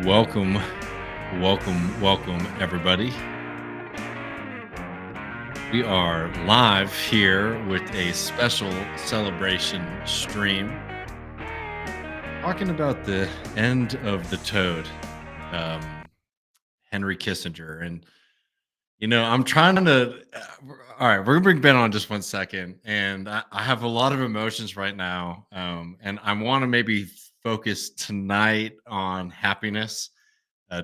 Welcome, welcome, everybody. We are live here with a special celebration stream talking about the end of the toad, um, Henry Kissinger. And, I'm trying to. All right, we're going to bring Ben on just 1 second. And I have a lot of emotions right now. And I want to maybe focus tonight on happiness.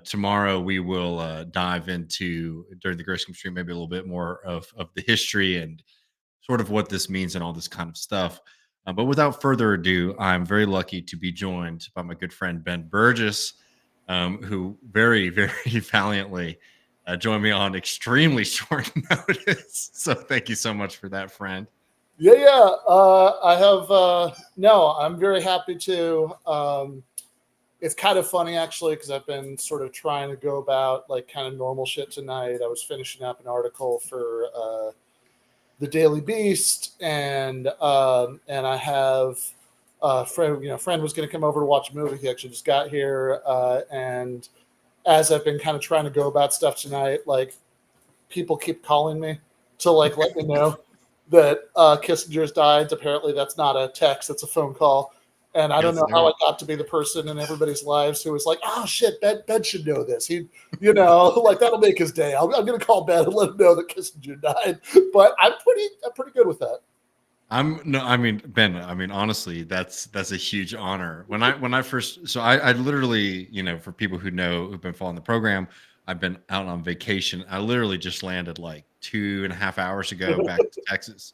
Tomorrow we will dive into during the Griscom stream maybe a little bit more of the history and sort of what this means and all this kind of stuff. But without further ado, I'm very lucky to be joined by my good friend Ben Burgis, who very, very valiantly joined me on extremely short notice. So thank you so much for that, friend. Yeah. I have no. I'm very happy to. It's kind of funny actually because I've been sort of trying to go about like kind of normal shit tonight. I was finishing up an article for the Daily Beast, and I have a friend. Friend was going to come over to watch a movie. He actually just got here, and as I've been kind of trying to go about stuff tonight, like people keep calling me to like let me know that Kissinger's died. Apparently, that's not a text; it's a phone call. And I don't Yes, know how sir. I got to be the person in everybody's lives who was like, "Oh shit, Ben should know this. He, like that'll make his day. I'm going to call Ben and let him know that Kissinger died." But I'm pretty good with that. I'm no, I mean Ben. I mean honestly, that's a huge honor. When I first, so I literally, for people who know who've been following the program, I've been out on vacation. I literally just landed like 2.5 hours ago back to Texas,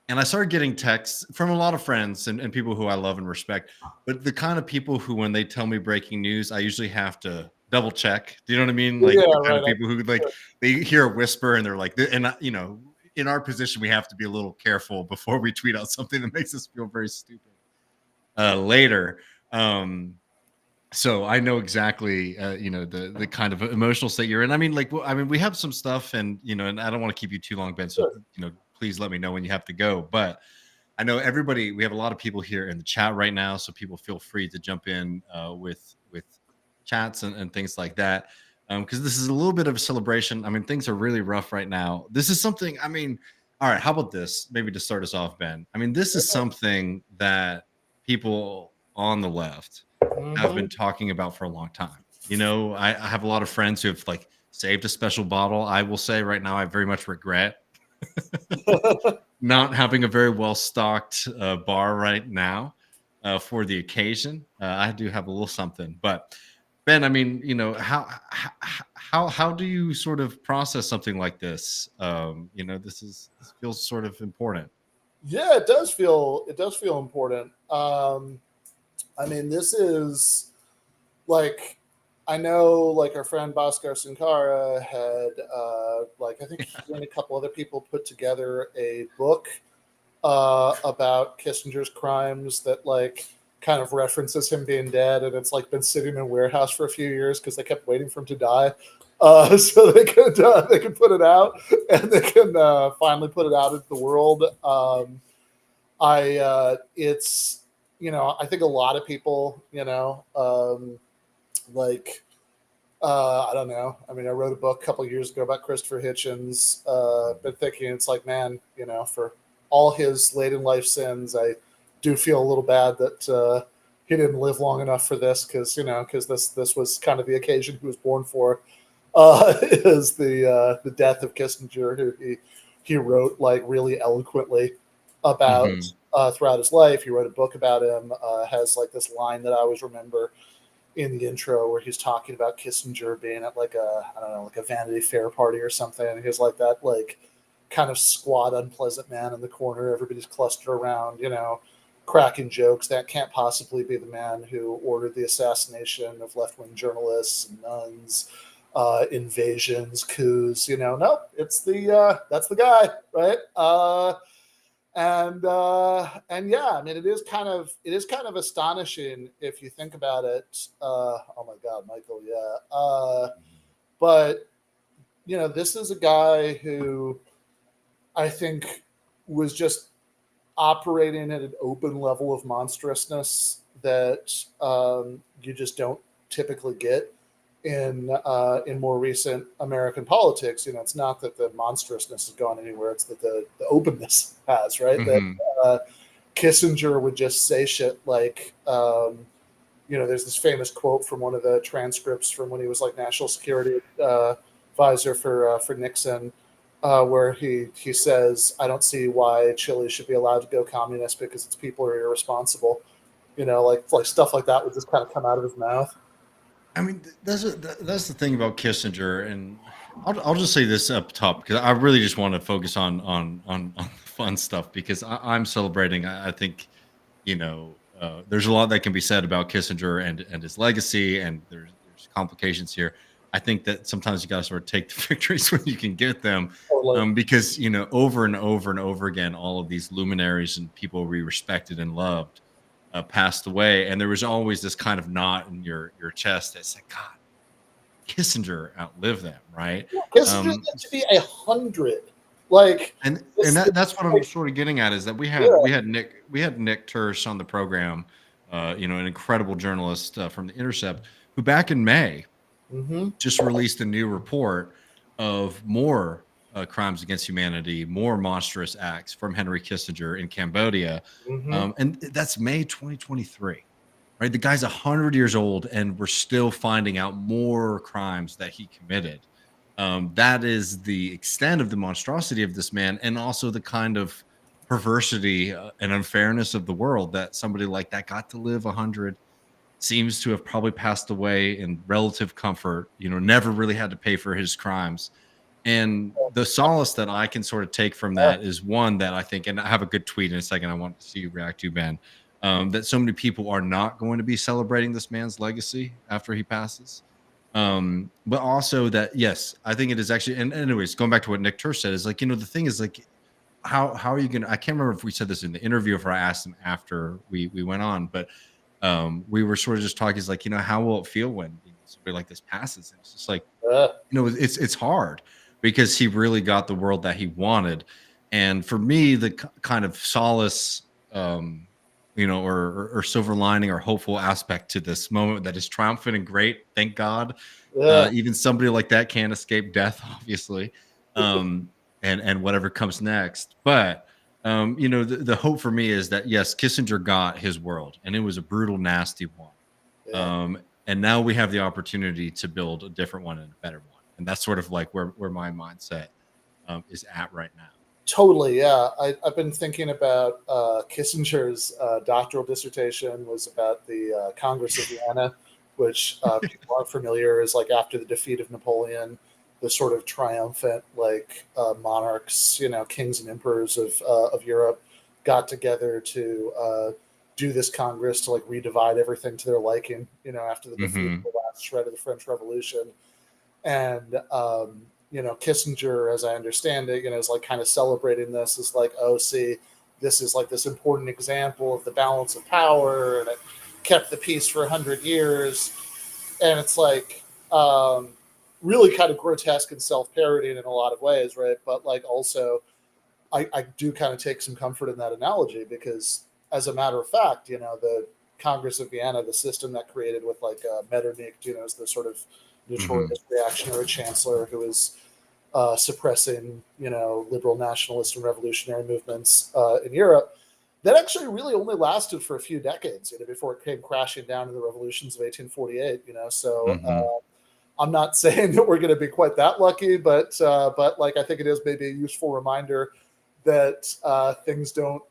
and I started getting texts from a lot of friends and people who I love and respect. But the kind of people who, when they tell me breaking news, I usually have to double check. Do you know what I mean? Like Yeah, the kind of right. people who like they hear a whisper and they're like, in our position, we have to be a little careful before we tweet out something that makes us feel very stupid later. Um, so I know exactly, the kind of emotional state you're in. I mean, like, I mean, we have some stuff, and and I don't want to keep you too long, Ben. So Sure. please let me know when you have to go. But I know everybody. We have a lot of people here in the chat right now, so people feel free to jump in with chats and things like that. Because this is a little bit of a celebration. I mean, things are really rough right now. This is something. I mean, all right. How about this? Maybe to start us off, Ben. I mean, this is something that people on the left have Mhm. been talking about for a long time. I have a lot of friends who have like saved a special bottle. I will say right now, I very much regret not having a very well stocked bar right now for the occasion. I do have a little something, but Ben, I mean, how do you sort of process something like this? This feels sort of important. Yeah, it does feel important. I mean, this is like I know like our friend Bhaskar Sankara had like I think he and a couple other people put together a book about Kissinger's crimes that like kind of references him being dead, and it's like been sitting in a warehouse for a few years because they kept waiting for him to die. So they could put it out and they can finally put it out into the world. I it's I think a lot of people like I don't know. I mean, I wrote a book a couple of years ago about Christopher Hitchens. Been thinking it's like, man, for all his late in life sins, I do feel a little bad that he didn't live long enough for this because this was kind of the occasion he was born for. Is the death of Kissinger, who he wrote like really eloquently about Hmm. throughout his life. He wrote a book about him. Has like this line that I always remember in the intro where he's talking about Kissinger being at like a I don't know like a Vanity Fair party or something. And he's like that like kind of squat, unpleasant man in the corner. Everybody's clustered around, cracking jokes. That can't possibly be the man who ordered the assassination of left wing journalists and nuns, invasions, coups. Nope, it's the that's the guy, right? And yeah, I mean, it is kind of astonishing if you think about it. Oh my God, Michael, yeah. But this is a guy who I think was just operating at an open level of monstrousness that you just don't typically get. in more recent American politics. It's not that the monstrousness has gone anywhere; it's that the openness has, right? That Hmm. Kissinger would just say shit like, there's this famous quote from one of the transcripts from when he was like national security advisor for Nixon, where he says, "I don't see why Chile should be allowed to go communist because its people are irresponsible." Like stuff like that would just kind of come out of his mouth. I mean, that's the thing about Kissinger, and I'll just say this up top because I really just want to focus on the fun stuff because I'm celebrating. I think there's a lot that can be said about Kissinger and his legacy, and there's complications here. I think that sometimes you got to sort of take the victories when you can get them, Totally. because over and over and over again, all of these luminaries and people we respected and loved passed away, and there was always this kind of knot in your chest that said, "God, Kissinger outlived them," right? Yeah, Kissinger Um, lived to be 100. Like and this, that's what I'm like, sort of getting at is that yeah. we had Nick Turse on the program, an incredible journalist from the Intercept, who back in May Mm-hmm. just released a new report of more crimes against humanity, more monstrous acts from Henry Kissinger in Cambodia, Mm-hmm. and that's May 2023. Right, the guy's 100 years old, and we're still finding out more crimes that he committed. That is the extent of the monstrosity of this man, and also the kind of perversity and unfairness of the world that somebody like that got to live 100, seems to have probably passed away in relative comfort, never really had to pay for his crimes. And the solace that I can sort of take from that is one that I think, and I have a good tweet in a second I want to see you react to, Ben, that so many people are not going to be celebrating this man's legacy after he passes. But also that, yes, I think it is actually, and anyways, going back to what Nick Turse said, is like, the thing is like, how are you gonna, I can't remember if we said this in the interview or if I asked him after we went on, but we were sort of just talking, is like, how will it feel when somebody like this passes? And it's just like, Uh, it's hard because he really got the world that he wanted. And for me, the kind of solace, or silver lining or hopeful aspect to this moment that is triumphant and great, thank God. yeah. Even somebody like that can't escape death, obviously, and whatever comes next. But the hope for me is that, yes, Kissinger got his world, and it was a brutal, nasty one. Yeah. And now we have the opportunity to build a different one and a better one. And that's sort of like where my mindset is at right now. Totally, yeah. I've been thinking about Kissinger's doctoral dissertation was about the Congress of Vienna, which people aren't familiar is like after the defeat of Napoleon, the sort of triumphant like monarchs, kings and emperors of Europe got together to do this Congress to like redivide everything to their liking, after the defeat Hmm. of the last shred of the French Revolution. And Kissinger, as I understand it, is like kind of celebrating this as like, oh, see, this is like this important example of the balance of power, and it kept the peace for 100 years. And it's like really kind of grotesque and self-parodying in a lot of ways, right? But like also, I do kind of take some comfort in that analogy because, as a matter of fact, the Congress of Vienna, the system that created with like Metternich, is the sort of Hmm. notorious reactionary chancellor who is suppressing, liberal nationalist and revolutionary movements in Europe. That actually really only lasted for a few decades, before it came crashing down in the revolutions of 1848. So Hmm. I'm not saying that we're going to be quite that lucky, but like I think it is maybe a useful reminder that things don't.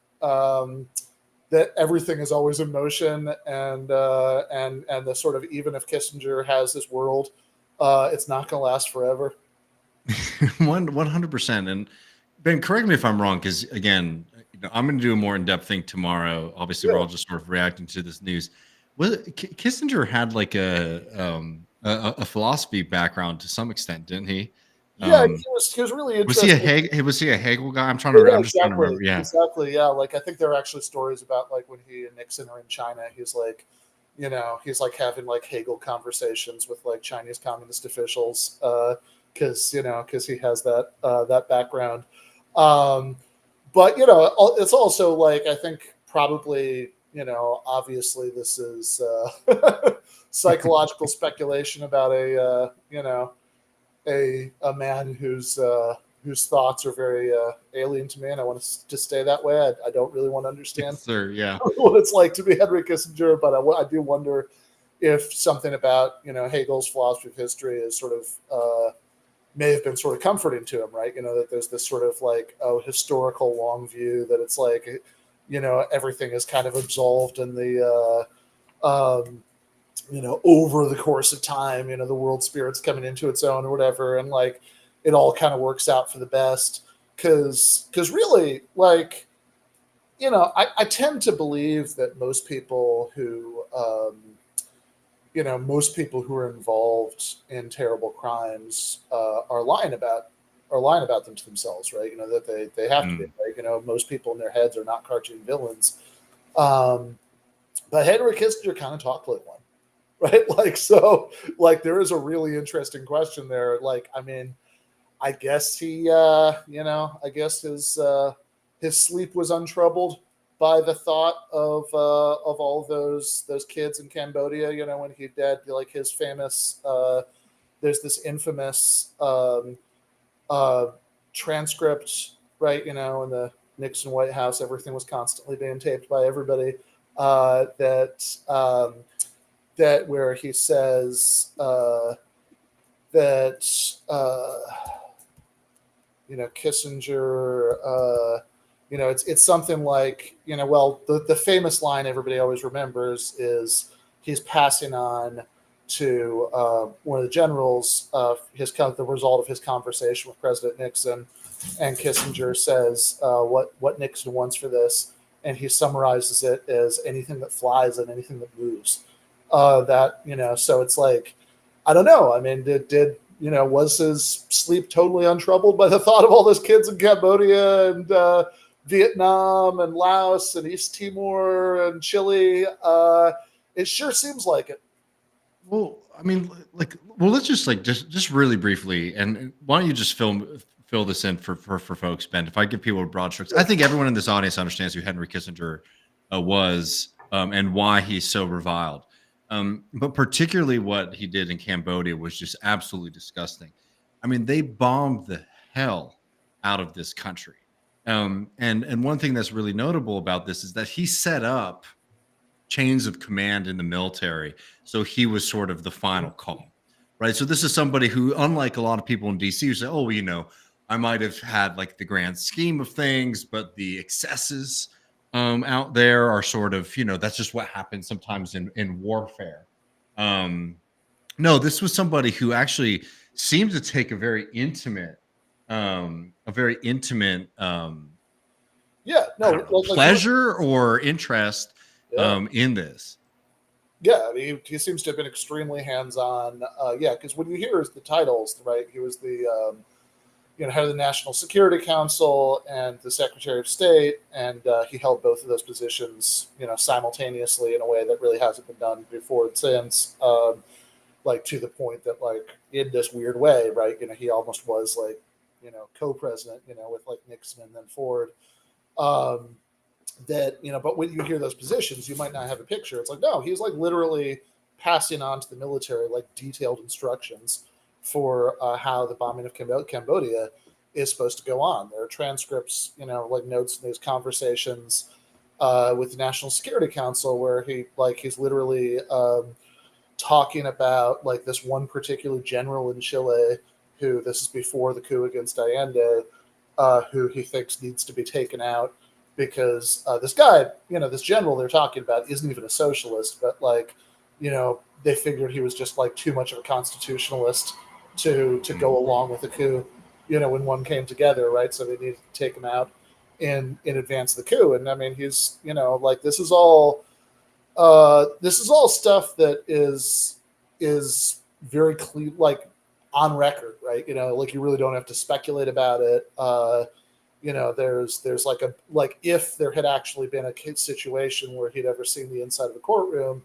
That everything is always in motion, and the sort of, even if Kissinger has this world, it's not going to last forever. 100%. And Ben, correct me if I'm wrong, because again, I'm going to do a more in-depth thing tomorrow. Obviously, we're Yeah, all just sort of reacting to this news. Kissinger had like a philosophy background to some extent, didn't he? yeah, Um, he was really was he a interesting. Hegel guy? Yeah, yeah, I'm just trying to exactly, remember. Yeah. exactly. Yeah, like I think there are actually stories about like when he and Nixon are in China, he's like, he's like having like Hegel conversations with like Chinese communist officials, because he has that background. Um, but it's also like I think probably obviously this is psychological speculation about a man whose thoughts are very alien to me, and I want to stay that way. I don't really want to understand Yes, sir. Yeah. what it's like to be Henry Kissinger, but I do wonder if something about Hegel's philosophy of history is sort of may have been sort of comforting to him, right? That there's this sort of like historical long view that it's like everything is kind of absolved in the over the course of time, the world spirit's coming into its own or whatever, and like it all kind of works out for the best. Because really, like, I tend to believe that most people who are involved in terrible crimes are lying about them to themselves, right? That they have to be, right? Most people in their heads are not cartoon villains. But Henry Kissinger kind of talked like one, right? Like, so like there is a really interesting question there. Like, I mean, I guess he I guess his sleep was untroubled by the thought of all those kids in Cambodia, when he did like his famous there's this infamous transcript, right? In the Nixon White House, everything was constantly being taped by everybody. That where he says that Kissinger, it's something like, well, the famous line everybody always remembers is he's passing on to one of the generals the result of his conversation with President Nixon, and Kissinger says what Nixon wants for this, and he summarizes it as anything that flies and anything that moves. So it's like, I don't know. I mean, did was his sleep totally untroubled by the thought of all those kids in Cambodia and Vietnam and Laos and East Timor and Chile? It sure seems like it. Well, I mean, let's just really briefly, and why don't you just fill this in for folks, Ben? If I give people broad strokes, I think everyone in this audience understands who Henry Kissinger was and why he's so reviled. But particularly what he did in Cambodia was just absolutely disgusting. I mean, they bombed the hell out of this country. And one thing that's really notable about this is that he set up chains of command in the military. So he was sort of the final call, right? So this is somebody who, unlike a lot of people in DC who say, oh, I might have had like the grand scheme of things, but the excesses out there are sort of, that's just what happens sometimes in warfare. No, this was somebody who actually seemed to take a very intimate, pleasure or interest in this. Yeah, he seems to have been extremely hands-on. Because when you hear the titles, right, he was the head of the National Security Council and the Secretary of State, and he held both of those positions, simultaneously in a way that really hasn't been done before and since. Like to the point that, like, in this weird way, right, he almost was like, co-president, with like Nixon and then Ford. But when you hear those positions, you might not have a picture. It's like, no, he's like literally passing on to the military like detailed instructions for how the bombing of Cambodia is supposed to go on. There are transcripts, like notes in these conversations with the National Security Council where he's literally talking about like this one particular general in Chile who, this is before the coup against Allende, who he thinks needs to be taken out because this guy, this general they're talking about isn't even a socialist, but like, they figured he was just like too much of a constitutionalist to go along with the coup, when one came together, right? So they needed to take him out in advance of the coup. And I mean, he's, like, this is all stuff that is very clear, like on record, right? Like you really don't have to speculate about it. There's like if there had actually been a situation where he'd ever seen the inside of the courtroom,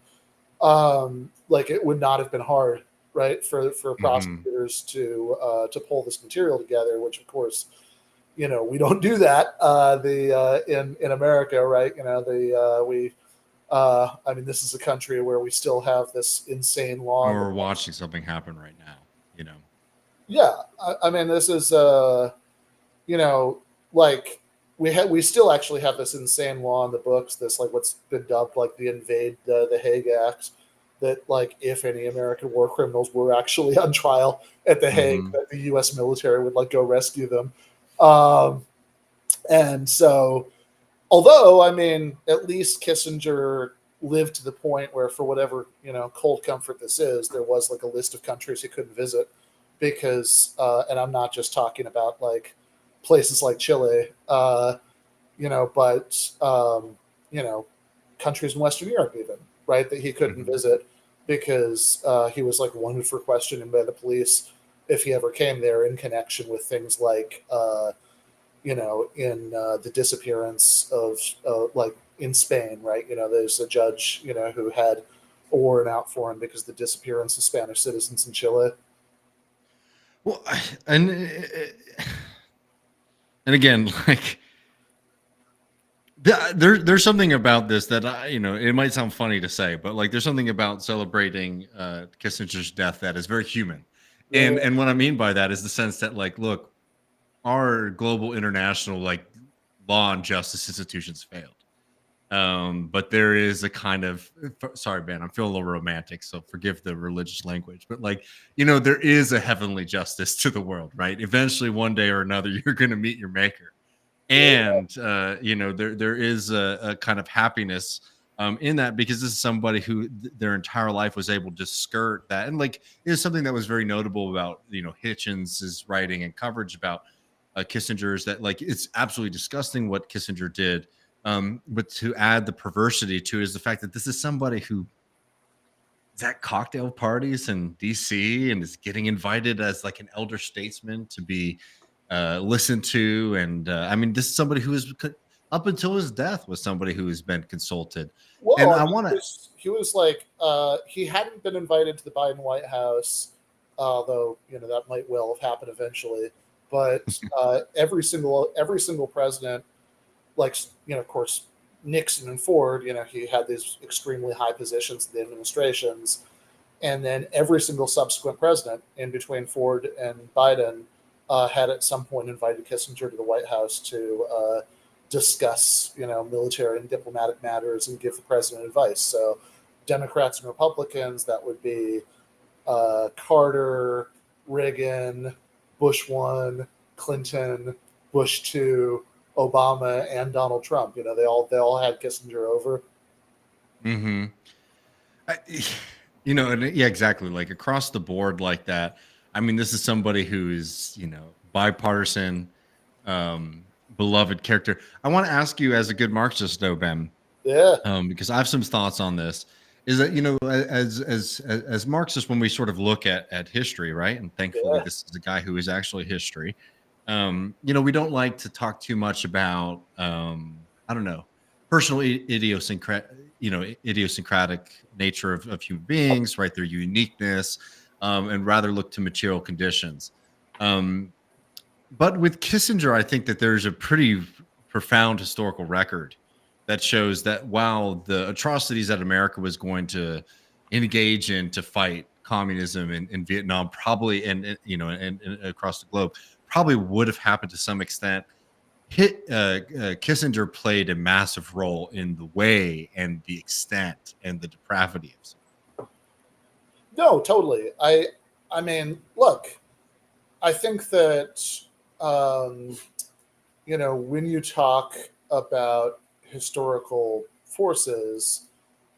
like it would not have been hard, right, for prosecutors to pull this material together, which of course, we don't do that in America, right? I mean, this is a country where we still have this insane law. Or watching something happen right now, you know. Yeah, I mean, this is you know, like we still actually have this insane law in the books. This like what's been dubbed like the Invade the Hague Act. That like if any American war criminals were actually on trial at the Hague, Hmm. that the U.S. military would like go rescue them. Um, and so, although I mean, at least Kissinger lived to the point where, for whatever cold comfort this is, there was like a list of countries he couldn't visit because, and I'm not just talking about like places like Chile, but countries in Western Europe even, right, that he couldn't Hmm. visit because he was like wanted for questioning by the police if he ever came there in connection with things like in the disappearance of like in Spain, right? There's a judge, who had a warrant out for him because of the disappearance of Spanish citizens in Chile. Well, and and again, like there's something about this that it might sound funny to say, but like there's something about celebrating Kissinger's death that is very human, Yeah, yeah. and what I mean by that is the sense that like, look, our global international like law and justice institutions failed. But there is a kind of sorry, man, I'm feeling a little romantic, so forgive the religious language, but like, there is a heavenly justice to the world, right? Eventually, one day or another, you're going to meet your maker, Yeah. and there is a kind of happiness in that because this is somebody who their entire life was able to skirt that, and like it is something that was very notable about Hitchens's writing and coverage about Kissinger's that like it's absolutely disgusting what Kissinger did, but to add the perversity to it is the fact that this is somebody who is at cocktail parties in DC and is getting invited as like an elder statesman to be listened to. And I mean, this is somebody who is up until his death was somebody who has been consulted. And Well, I I mean, want to, he was like he hadn't been invited to the Biden White House, although that might well have happened eventually. But every single president, like of course Nixon and Ford, he had these extremely high positions in the administrations, and then every single subsequent president in between Ford and Biden had at some point invited Kissinger to the White House to discuss, military and diplomatic matters and give the president advice. So, Democrats and Republicans, that would be Carter, Reagan, Bush one, Clinton, Bush two, Obama, and Donald Trump. They all had Kissinger over. hmm I, and yeah, exactly. Like across the board, like that. I mean, this is somebody who is, bipartisan, beloved character. I want to ask you, as a good Marxist, though, Ben, Yeah, because I have some thoughts on this. Is that as Marxists, when we sort of look at history, right? And thankfully, yeah, this is a guy who is actually history. We don't like to talk too much about I don't know, personal idiosyncratic nature of human beings, right? Their uniqueness, and rather look to material conditions. Um, but with Kissinger, I think that there's a pretty profound historical record that shows that while the atrocities that America was going to engage in to fight communism in Vietnam, probably and across the globe, probably would have happened to some extent. Kissinger played a massive role in the way and the extent and the depravity of. no, totally. I mean, look, I think that um, when you talk about historical forces,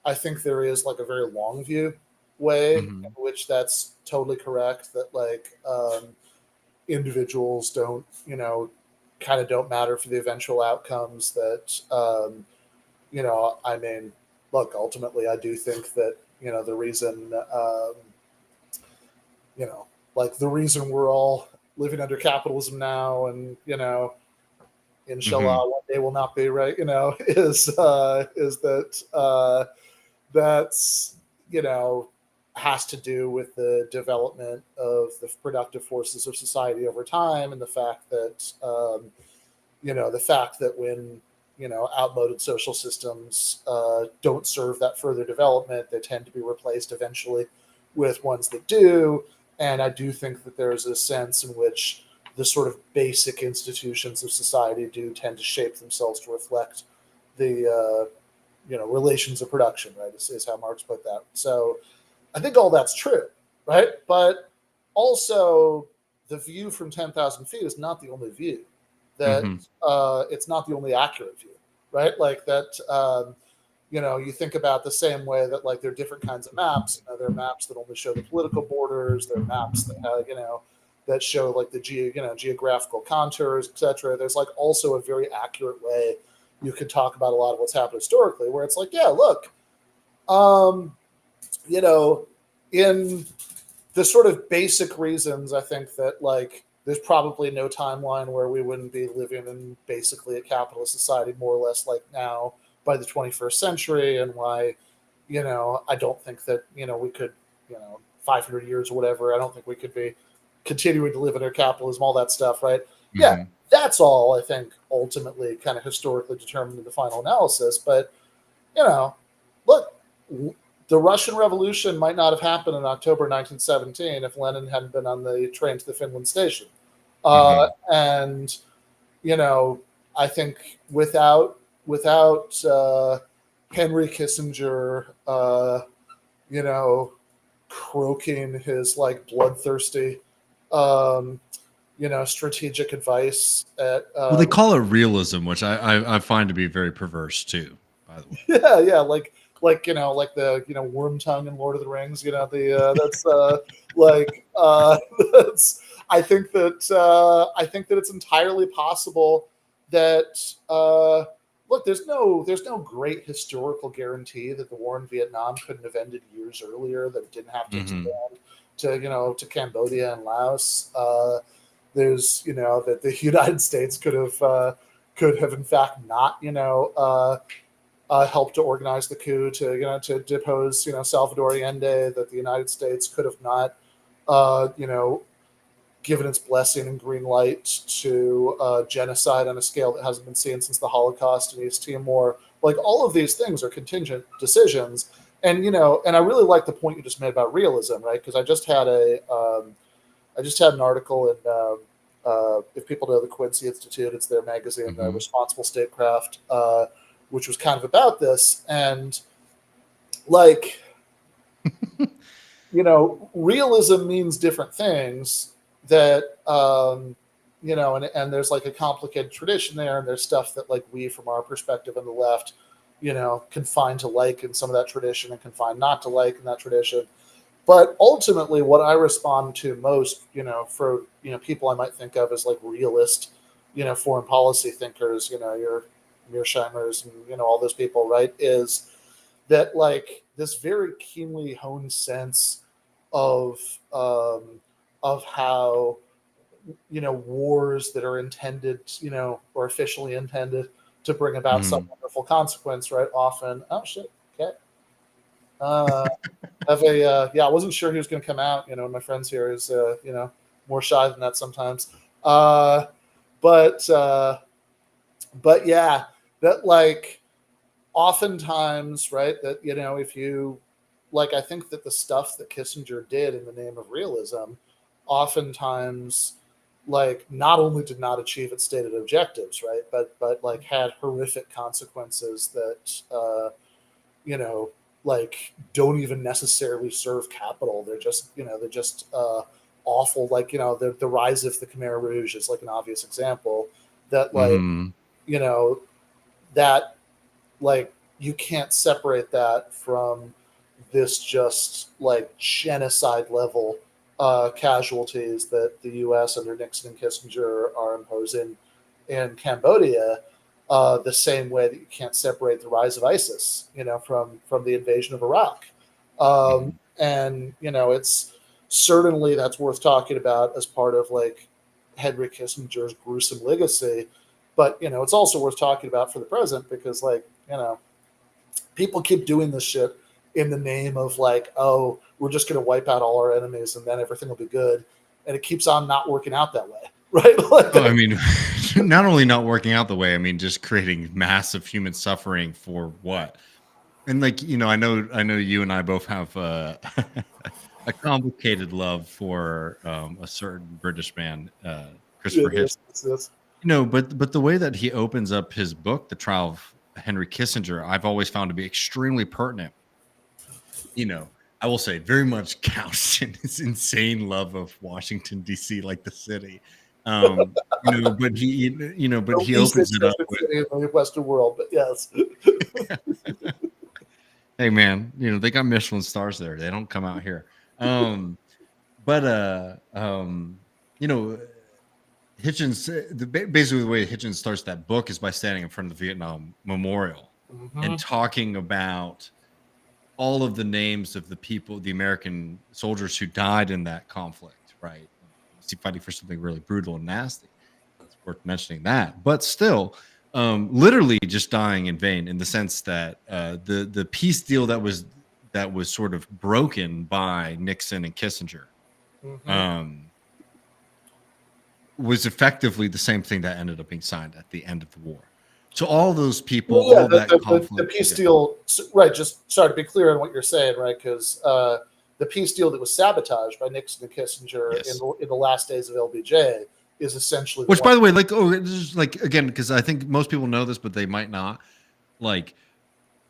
I think there is like a very long view way in Mhm. which that's totally correct. That like individuals don't, kind of don't matter for the eventual outcomes. That I mean, look, ultimately, I do think that the reason, you know, like the reason we're all living under capitalism now, and Mhm. inshallah one day will not be, right, is that that's has to do with the development of the productive forces of society over time, and the fact that when outmoded social systems don't serve that further development. They tend to be replaced eventually with ones that do. And I do think that there's a sense in which the sort of basic institutions of society do tend to shape themselves to reflect the relations of production, right? Is how Marx put that. So I think all that's true, right? But also, the view from 10,000 feet is not the only view. That it's not the only accurate view, right? Like that. You think about the same way that like there are different kinds of maps. There are maps that only show the political borders. There are maps that have, that show like the geographical contours, etc. There's like also a very accurate way you could talk about a lot of what's happened historically, where it's like, yeah, look, in the sort of basic reasons, I think that like there's probably no timeline where we wouldn't be living in basically a capitalist society more or less like now by the 21st century, and why, I don't think that, we could, 500 years or whatever, I don't think we could be continuing to live under capitalism, all that stuff, right? Yeah, that's all I think ultimately kind of historically determined in the final analysis. But, look, the Russian Revolution might not have happened in October 1917 if Lenin hadn't been on the train to the Finland station. And, I think without Henry Kissinger, croaking his like bloodthirsty, strategic advice at. Well, they call it realism, which I find to be very perverse too. By the way. Yeah, like the worm tongue in Lord of the Rings. That's that's. I think that it's entirely possible that. Look, there's no great historical guarantee that the war in Vietnam couldn't have ended years earlier, that it didn't have to expand to Cambodia and Laos. There's that the United States could have in fact not helped to organize the coup to depose Salvador Allende, that the United States could have not given its blessing and green light to genocide on a scale that hasn't been seen since the Holocaust in East Timor. Like all of these things are contingent decisions. And, and I really like the point you just made about realism, right? Because I just had an article in, if people know the Quincy Institute, it's their magazine, Responsible Statecraft, which was kind of about this. And like, realism means different things. That and there's like a complicated tradition there, and there's stuff that like we from our perspective on the left can find to like in some of that tradition and can find not to like in that tradition. But ultimately what I respond to most for people I might think of as like realist foreign policy thinkers, your Mearsheimers and all those people, right, is that like this very keenly honed sense of how wars that are intended or officially intended to bring about some wonderful consequence, right, often I wasn't sure he was going to come out. My friends here is more shy than that sometimes, but yeah, that like oftentimes, right, that if you like, I think that the stuff that Kissinger did in the name of realism oftentimes like not only did not achieve its stated objectives, right, but like had horrific consequences that like don't even necessarily serve capital. They're just awful. Like the rise of the Khmer Rouge is like an obvious example that like that like you can't separate that from this just like genocide level casualties that the U.S. under Nixon and Kissinger are imposing in Cambodia, the same way that you can't separate the rise of ISIS, from the invasion of Iraq. And it's certainly that's worth talking about as part of like Henry Kissinger's gruesome legacy. But it's also worth talking about for the present because like people keep doing this shit in the name of like, oh, we're just going to wipe out all our enemies and then everything will be good. And it keeps on not working out that way. Right. Like, I mean, not only not working out the way, I mean, just creating massive human suffering for what? And like, I know you and I both have a complicated love for a certain British man, Yeah, Christopher Hitchens. this. But the way that he opens up his book, The Trial of Henry Kissinger, I've always found to be extremely pertinent. You know, I will say very much couched in his insane love of Washington D.C., like the city. But but The he least opens it up expensive with, city in the Western world, but yes. "Hey, man, they got Michelin stars there. They don't come out here." Um, but you know, Hitchens, basically the way Hitchens starts that book is by standing in front of the Vietnam Memorial and Hmm. talking about all of the names of the people, the American soldiers who died in that conflict, right? Obviously fighting for something really brutal and nasty. It's worth mentioning that. But still, literally just dying in vain in the sense that the peace deal that was sort of broken by Nixon and Kissinger Hmm. um, was effectively the same thing that ended up being signed at the end of the war. So all those people, Well, yeah, all that the conflict, peace yeah. deal, right? Just sorry to be clear on what you're saying, right? Because the peace deal that was sabotaged by Nixon and Kissinger Yes. in the last days of LBJ is essentially the Which, one. by the way, like, just like again, because I think most people know this, but they might not. Like,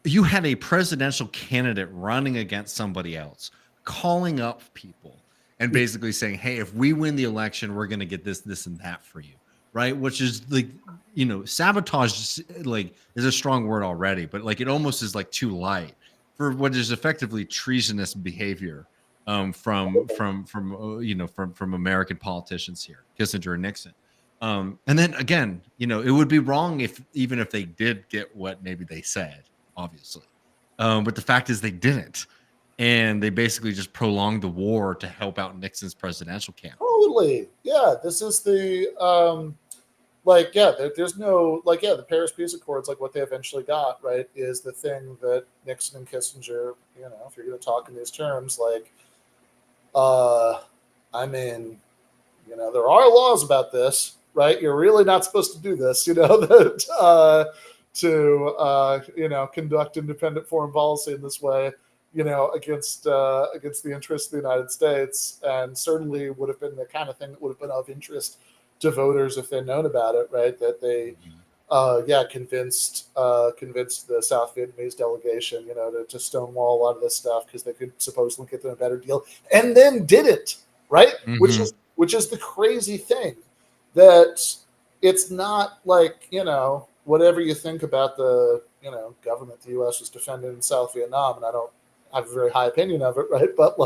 you had a presidential candidate running against somebody else, calling up people and basically saying, "Hey, if we win the election, we're going to get this, this, and that for you." Right? Which is like, sabotage. Like, is a strong word already, but like, it almost is like too light for what is effectively treasonous behavior from American politicians here, Kissinger and Nixon. And then again, it would be wrong if even if they did get what maybe they said, obviously. But the fact is they didn't. And they basically just prolonged the war to help out Nixon's presidential campaign. Totally, yeah. This is the yeah. There's no the Paris Peace Accords, like what they eventually got, right, is the thing that Nixon and Kissinger, if you're going to talk in these terms, uh, I mean, there are laws about this, right? You're really not supposed to do this, that to conduct independent foreign policy in this way, against the interests of the United States, and certainly would have been the kind of thing that would have been of interest to voters if they'd known about it, right? That they Mhm. convinced the South Vietnamese delegation, to stonewall a lot of this stuff because they could supposedly get them a better deal, and then didn't, right? Mhm. Which is the crazy thing, that it's not like whatever you think about the government the U.S. was defending in South Vietnam, and I don't have a very high opinion of it, right? But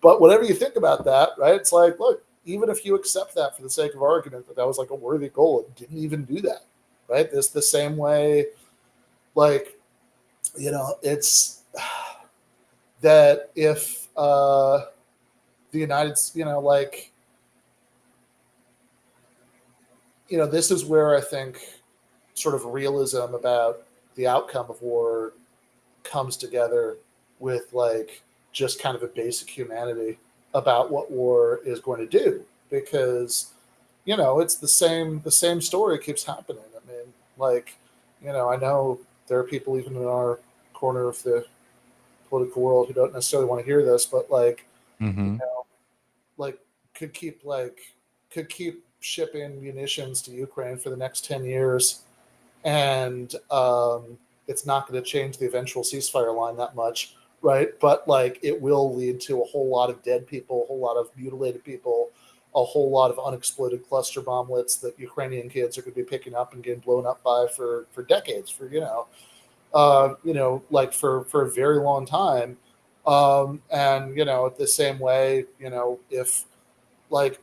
but whatever you think about that, right? It's like, look, even if you accept that for the sake of argument, that was like a worthy goal, it didn't even do that, right? This the same way, like it's that if the United, this is where I think sort of realism about the outcome of war comes together with just kind of a basic humanity about what war is going to do, because it's the same story keeps happening. I mean, I know there are people even in our corner of the political world who don't necessarily want to hear this, but you Mhm. know like could keep could keep shipping munitions to Ukraine for the next 10 years, and it's not going to change the eventual ceasefire line that much, right? But it will lead to a whole lot of dead people, a whole lot of mutilated people, a whole lot of unexploded cluster bomblets that Ukrainian kids are going to be picking up and getting blown up by for decades, for for a very long time. And the same way, if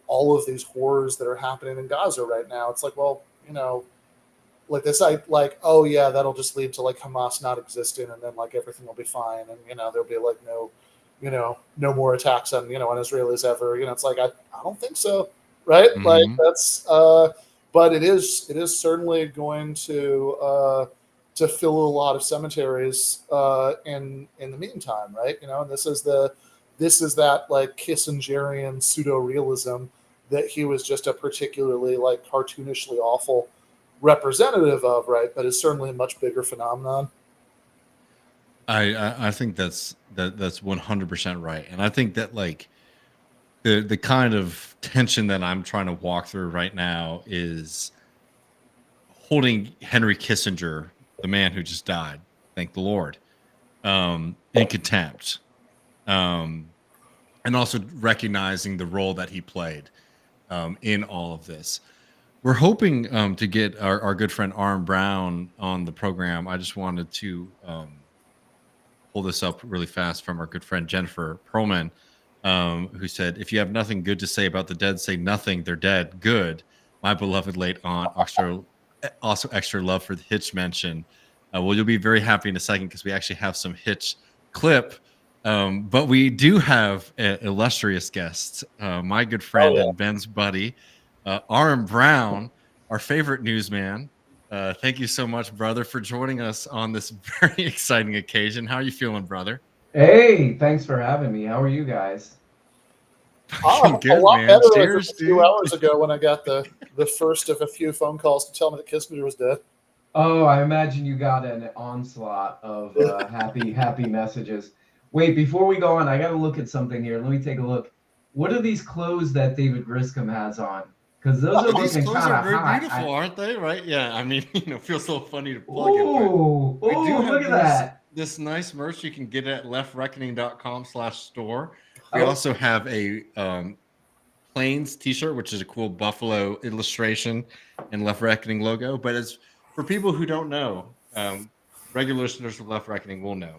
all of these horrors that are happening in Gaza right now, it's like, well, this, oh yeah, that'll just lead to Hamas not existing, and then everything will be fine, and there'll be no more attacks on on Israelis ever. It's like I don't think so, right? Mhm. That's but it is certainly going to fill a lot of cemeteries in the meantime, right? And this is that Kissingerian pseudo realism that he was just a particularly like cartoonishly awful representative of, right? But it's certainly a much bigger phenomenon. I think that's 100% right, and I think that like the kind of tension that I'm trying to walk through right now is holding Henry Kissinger, the man who just died, thank the Lord, in contempt, um, and also recognizing the role that he played in all of this. We're hoping to get our good friend Arm Brown on the program. I just wanted to pull this up really fast from our good friend Jennifer Perlman, who said, "If you have nothing good to say about the dead, say nothing. They're dead. Good. My beloved late aunt, also extra love for the Hitch mention. Well, you'll be very happy in a second because we actually have some Hitch clip. But we do have an illustrious guest, my good friend and Ben's buddy, Arm Brown, our favorite newsman. Thank you so much, brother, for joining us on this very exciting occasion. How are you feeling, brother? Hey, thanks for having me. How are you guys? A Good, lot man. better like Cheers, a few dude. hours ago when I got the first of a few phone calls to tell me that Kissinger was dead. Oh, I imagine you got an onslaught of happy messages. Wait, before we go on, I got to look at something here. Let me take a look. What are these clothes that David Griscom has on? Because those are These looking clothes kind are of very hot. beautiful, aren't they? Right? Yeah. I mean, feels so funny to plug it, Ooh, but we do look have at that. this nice merch you can get at leftreckoning.com/store. We also have a Plains t-shirt, which is a cool buffalo illustration and Left Reckoning logo. But it's for people who don't know, regular listeners of Left Reckoning will know.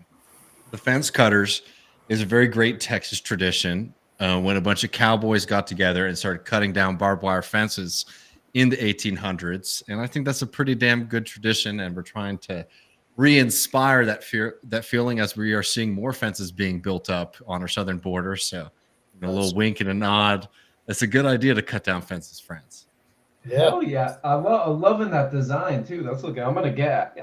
The fence cutters is a very great Texas tradition. When a bunch of cowboys got together and started cutting down barbed wire fences in the 1800s, and I think that's a pretty damn good tradition. And we're trying to re-inspire that feeling as we are seeing more fences being built up on our southern border. So, a little wink and a nod. It's a good idea to cut down fences, friends. Hell yeah. I'm loving that design too. That's looking. I'm gonna get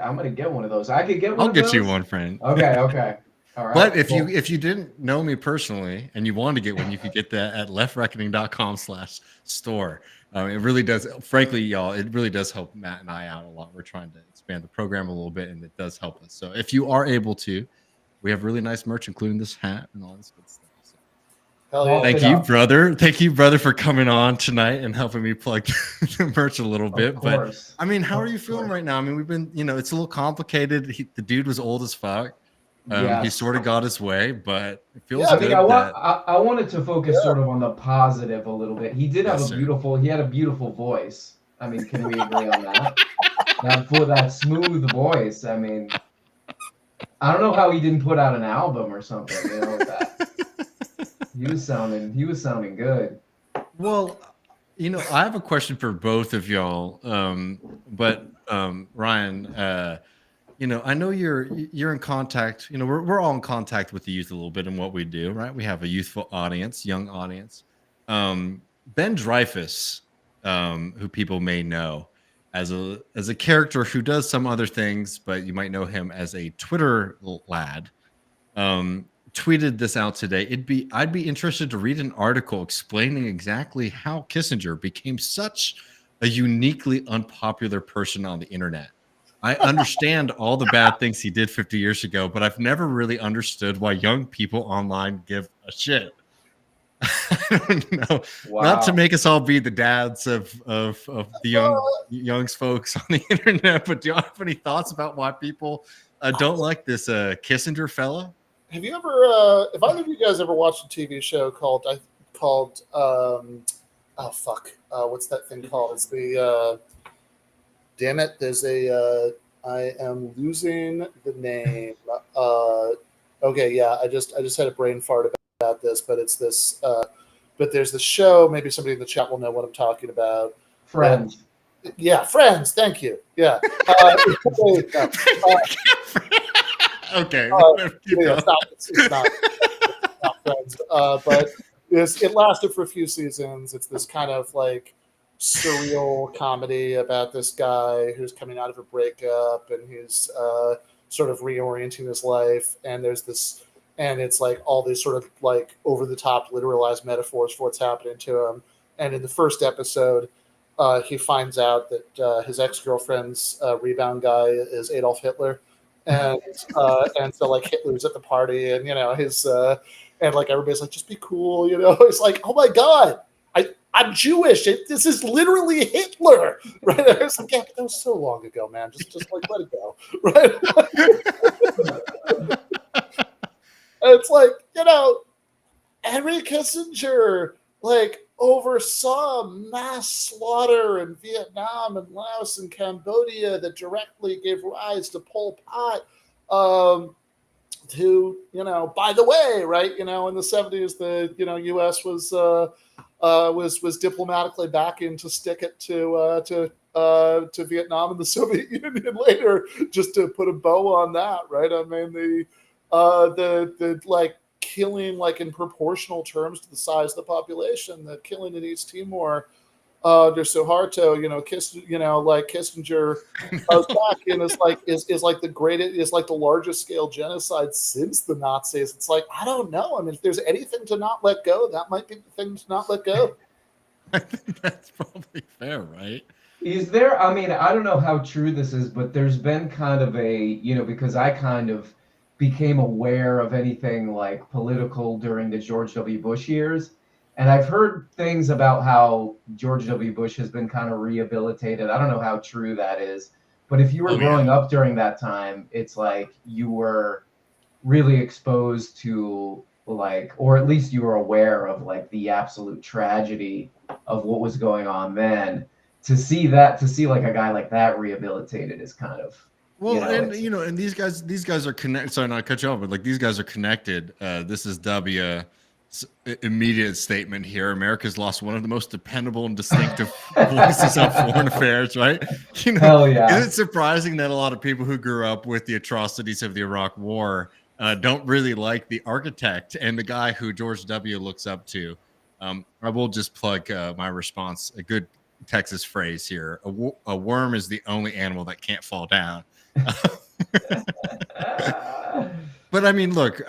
one of those. I could get one I'll of get those. you one, friend. Okay. All right. But if cool. you didn't know me personally and you wanted to get one, you could get that at leftreckoning.com/store. It really does. Frankly, y'all, it really does help Matt and I out a lot. We're trying to expand the program a little bit, and it does help us. So if you are able to, we have really nice merch, including this hat and all this good stuff. So Hell yeah. thank you, brother. Thank you, brother, for coming on tonight and helping me plug the merch a little bit. But I mean, how are you feeling right now? I mean, we've been, it's a little complicated. The dude was old as fuck. He sort of got his way, but it feels good. I wanted to focus sort of on the positive a little bit. He did have he had a beautiful voice. I mean, can we agree on that? that smooth voice. I mean, I don't know how he didn't put out an album or something, with that. He was sounding good. Well, I have a question for both of y'all. But Ryan, I know you're in contact. We're all in contact with the youth a little bit in what we do, right? We have a youthful audience, young audience. Ben Dreyfuss, who people may know as a character who does some other things, but you might know him as a Twitter lad. Tweeted this out today. I'd be interested to read an article explaining exactly how Kissinger became such a uniquely unpopular person on the internet. I understand all the bad things he did 50 years ago, but I've never really understood why young people online give a shit. I don't know. Wow. Not to make us all be the dads of the young folks on the internet, but do you have any thoughts about why people don't like this Kissinger fella? Have you ever, if either of you guys ever watched a TV show called what's that thing called? It's the, damn it, there's I am losing the name. Okay, yeah, I just had a brain fart about this, but it's this, but there's the show, maybe somebody in the chat will know what I'm talking about. Friends. Friends, thank you. Yeah. Okay. It's not Friends. But it lasted for a few seasons. It's this kind of like surreal comedy about this guy who's coming out of a breakup and he's sort of reorienting his life. And it's like all these sort of like over the top literalized metaphors for what's happening to him. And in the first episode, he finds out that his ex-girlfriend's rebound guy is Adolf Hitler, and so like Hitler's at the party, and his and like everybody's like, just be cool, It's like, oh my god, I'm Jewish. This is literally Hitler, right? I was like, yeah, but that was so long ago, man. Just like let it go, right? It's like, Henry Kissinger like oversaw mass slaughter in Vietnam and Laos and Cambodia that directly gave rise to Pol Pot. Who, by the way, right, in the 70s, the U.S. was diplomatically backing to stick it to Vietnam and the Soviet Union later, just to put a bow on that, right? I mean, the like killing, like in proportional terms to the size of the population, the killing in East Timor under Suharto, like Kissinger goes back and is like the greatest, is like the largest scale genocide since the Nazis. It's like, I don't know. I mean, if there's anything to not let go, that might be the thing to not let go. I think that's probably fair, right? Is there, I mean, I don't know how true this is, but there's been kind of a, because I kind of became aware of anything like political during the George W. Bush years. And I've heard things about how George W. Bush has been kind of rehabilitated. I don't know how true that is. But if you were growing up during that time, it's like you were really exposed to like, or at least you were aware of like the absolute tragedy of what was going on then. To see like a guy like that rehabilitated is kind of, and these guys are connected. Sorry, not to cut you off, but like these guys are connected. This is W's immediate statement here. America's lost one of the most dependable and distinctive voices on foreign affairs, right? Hell yeah. Isn't it surprising that a lot of people who grew up with the atrocities of the Iraq War don't really like the architect and the guy who George W. looks up to? I will just plug my response. A good Texas phrase here: a worm is the only animal that can't fall down. But I mean, look,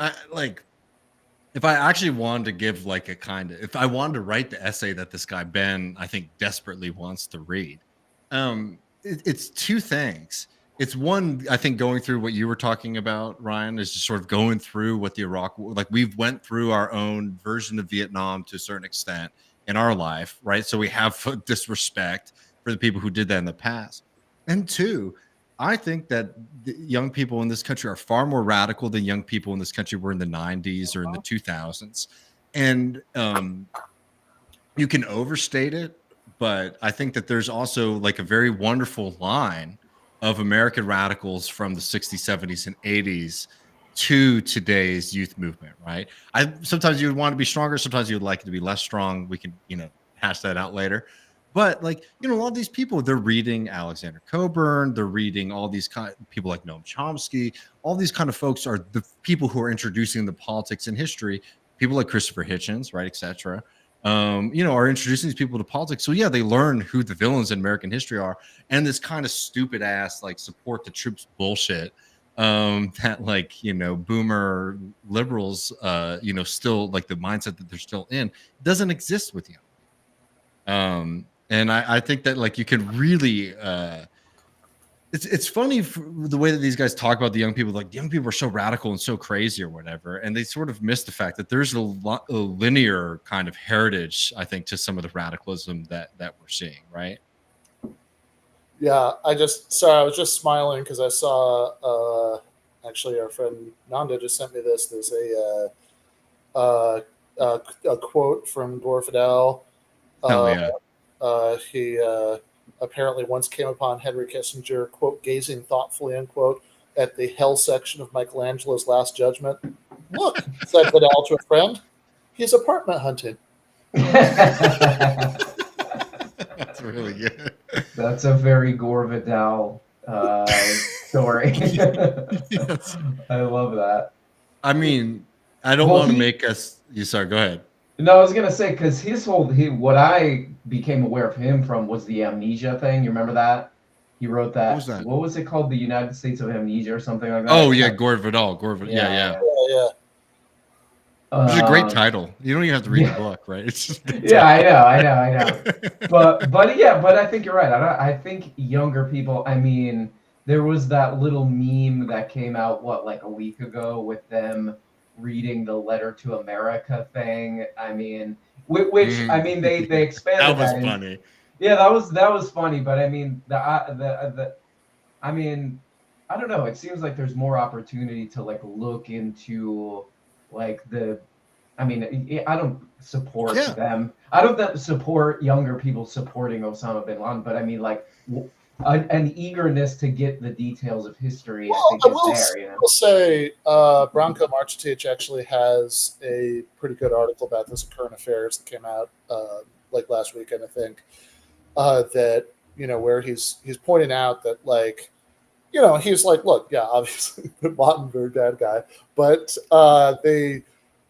if I actually wanted to give like if I wanted to write the essay that this guy Ben, I think, desperately wants to read, it's two things. It's one, I think, going through what you were talking about, Ryan, is just sort of going through what the Iraq War, like we've went through our own version of Vietnam to a certain extent in our life, right? So we have disrespect for the people who did that in the past. And two, I think that the young people in this country are far more radical than young people in this country were in the 90s or in the 2000s. And you can overstate it, but I think that there's also like a very wonderful line of American radicals from the 60s, 70s, and 80s to today's youth movement, right? Sometimes you would want to be stronger, sometimes you would like it to be less strong. We can, hash that out later. But like, a lot of these people, they're reading Alexander Cockburn, they're reading all these people like Noam Chomsky. All these kind of folks are the people who are introducing the politics and history. People like Christopher Hitchens, right, etc. Are introducing these people to politics. So yeah, they learn who the villains in American history are, and this kind of stupid ass like support the troops bullshit that like boomer liberals still like the mindset that they're still in doesn't exist with you. And I think that like you can really it's funny the way that these guys talk about the young people, like the young people are so radical and so crazy or whatever, and they sort of miss the fact that there's a linear kind of heritage, I think, to some of the radicalism that we're seeing, right? Yeah, I was just smiling because I saw actually our friend Nanda just sent me this. There's a quote from Gore Vidal. He apparently once came upon Henry Kissinger, quote, gazing thoughtfully, unquote, at the hell section of Michelangelo's Last Judgment. Look, said Vidal to a friend, he's apartment hunting. That's really good. That's a very Gore Vidal story. Yes. I love that. I mean, I don't want to make us. Sorry, go ahead. No, I was gonna say because what I became aware of him from was the amnesia thing. You remember that? He wrote that. What was that? What was it called? The United States of Amnesia or something like that. Oh yeah, Gore Vidal. Yeah. Which is a great title. You don't even have to read the book, right? It's just yeah, I know. But yeah, but I think you're right. I think younger people. I mean, there was that little meme that came out like a week ago with them reading the Letter to America thing. I mean, which I mean they expanded that was that funny. Yeah, that was funny. But I mean I mean, I don't know. It seems like there's more opportunity to like look into like I mean, I don't support them. I don't support younger people supporting Osama bin Laden, but I mean, like an eagerness to get the details of history. Well, I think is there. I will say, Branko Marcetic actually has a pretty good article about this in Current Affairs that came out like last weekend, I think. That where he's pointing out that like. He's like, look, yeah, obviously, bin Laden, very bad guy, but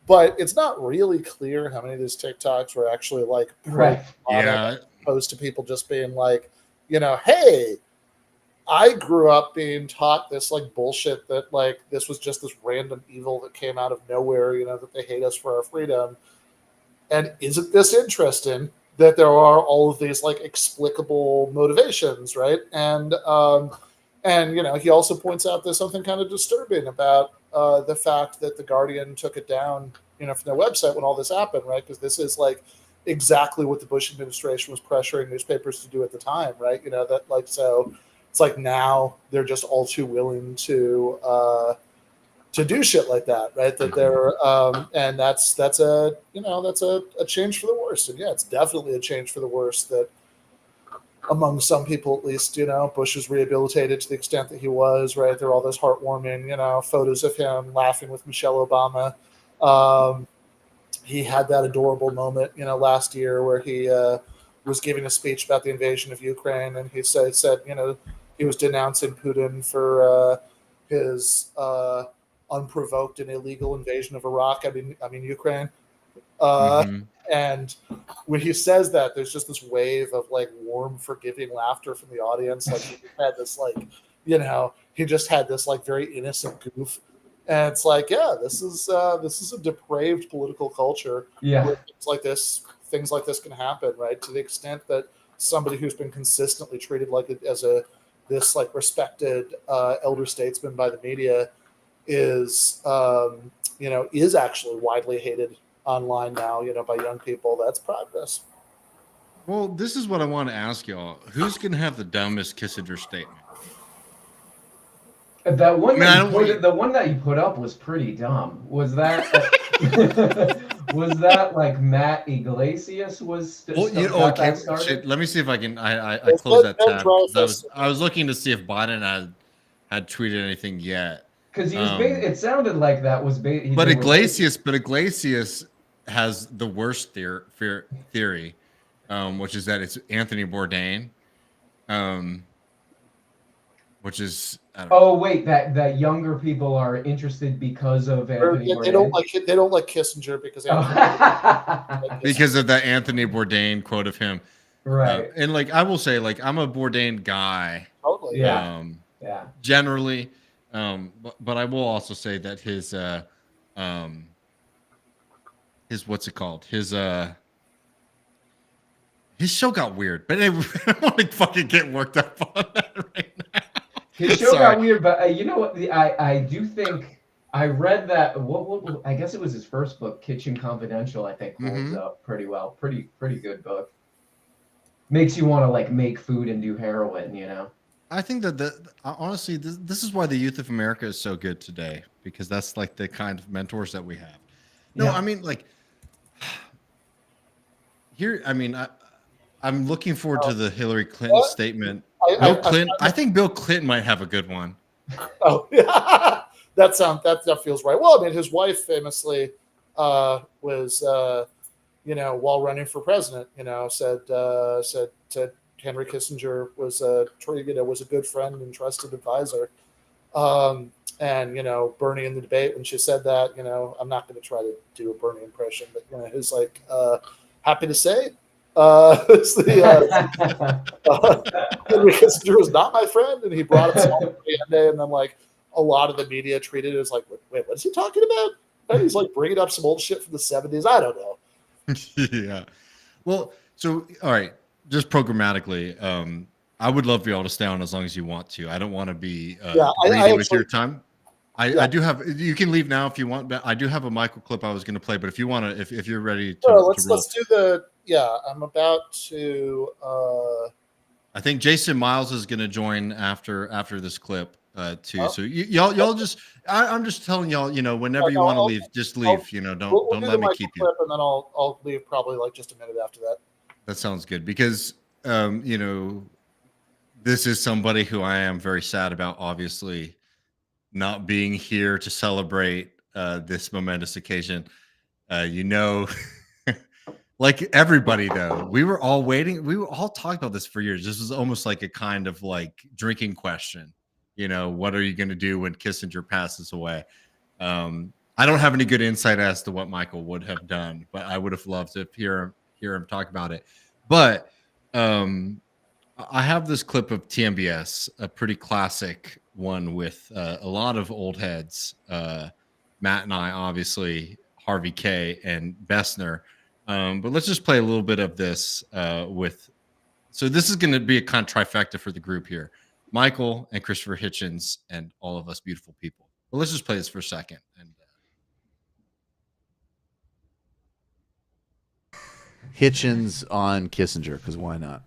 but it's not really clear how many of these TikToks were actually like, opposed to people just being like, hey, I grew up being taught this like bullshit that like this was just this random evil that came out of nowhere, that they hate us for our freedom. And isn't this interesting that there are all of these like explicable motivations, right? And he also points out there's something kind of disturbing about the fact that the Guardian took it down, from their website when all this happened, right? Because this is like exactly what the Bush administration was pressuring newspapers to do at the time, right? That like so it's like now they're just all too willing to do shit like that, right? That they're and that's a change for the worse, and yeah, it's definitely a change for the worse that. Among some people, at least, Bush was rehabilitated to the extent that he was, right? There are all those heartwarming, photos of him laughing with Michelle Obama. He had that adorable moment, last year where he was giving a speech about the invasion of Ukraine, and he said, he was denouncing Putin for his unprovoked and illegal invasion of Iraq. I mean Ukraine. And when he says that, there's just this wave of like warm, forgiving laughter from the audience. Like he had this he just had this like very innocent goof. And it's like, yeah, this is a depraved political culture. Yeah. Where things like this can happen, right? To the extent that somebody who's been consistently treated like this like respected elder statesman by the media is actually widely hated online now, by young people. That's progress. Well, this is what I want to ask y'all. Who's going to have the dumbest Kissinger statement? That one, the one that you put up was pretty dumb. Was that was that like Matt Iglesias was? Shit, let me see if I can. I closed that tab. I was looking to see if Biden had tweeted anything yet. Because he was. It sounded like that was. But Iglesias has the worst theory, which is that it's Anthony Bourdain, which is. Wait, that younger people are interested because of Anthony Bourdain. They don't like Kissinger because because of that Anthony Bourdain quote of him, right? And like I will say, like I'm a Bourdain guy, totally, yeah, generally, but I will also say that his what's it called? His show got weird, but I don't want to fucking get worked up on that right now. His show got weird, but you know what? I do think I read that. What I guess it was his first book, Kitchen Confidential. I think holds up pretty well. Pretty good book. Makes you want to like make food and do heroin. I think that honestly, this is why the youth of America is so good today, because that's like the kind of mentors that we have. No, I mean like here. I mean, I'm looking forward to the Hillary Clinton statement. I think Bill Clinton might have a good one. Oh, yeah. That feels right. Well, I mean, his wife famously was, while running for president, said Henry Kissinger was a good friend and trusted advisor. And Bernie in the debate when she said that, I'm not going to try to do a Bernie impression, but he was like, happy to say. Henry Kissinger was not my friend, and he brought himself up and then like a lot of the media treated it as like, wait, what's he talking about? He's like bringing up some old shit from the 70s. I don't know. Yeah. Well, so all right, just programmatically, I would love for y'all to stay on as long as you want to. I don't want to be greedy with your time. I do have. You can leave now if you want, but I do have a Michael clip I was going to play. But if you want to, if you're ready to, let's do the. Yeah, I'm about to. I think Jason Myles is going to join after this clip too. Oh. So y'all just. I'm just telling y'all. Whenever you want to leave, just leave. Don't let me keep you. Clip and then I'll leave probably like just a minute after that. That sounds good because this is somebody who I am very sad about. Obviously, not being here to celebrate this momentous occasion. Like everybody though, we were all waiting. We were all talking about this for years. This was almost like a kind of like drinking question. What are you going to do when Kissinger passes away? I don't have any good insight as to what Michael would have done, but I would have loved to hear him talk about it. But I have this clip of TMBS, a pretty classic one with a lot of old heads. Matt and I, obviously, Harvey K. and Bessner. But let's just play a little bit of this so this is going to be a kind of trifecta for the group here. Michael and Christopher Hitchens and all of us beautiful people. But let's just play this for a second. And Hitchens on Kissinger, because why not?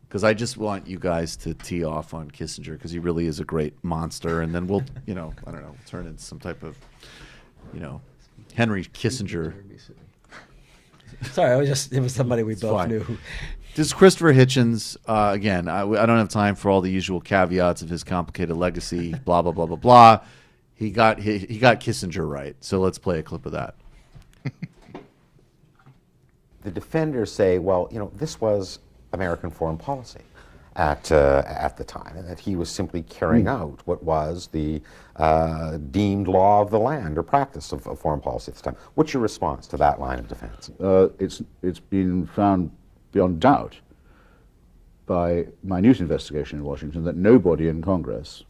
Because I just want you guys to tee off on Kissinger because he really is a great monster, and then we'll, I don't know, turn into some type of, Henry Kissinger. Sorry, it was somebody we both knew. This is Christopher Hitchens. Again, I don't have time for all the usual caveats of his complicated legacy, blah, blah, blah, blah, blah. He got Kissinger right, so let's play a clip of that. The defenders say, well, this was American foreign policy at the time, and that he was simply carrying out what was the deemed law of the land or practice of foreign policy at the time. What's your response to that line of defense? It's been found beyond doubt by minute investigation in Washington that nobody in Congress,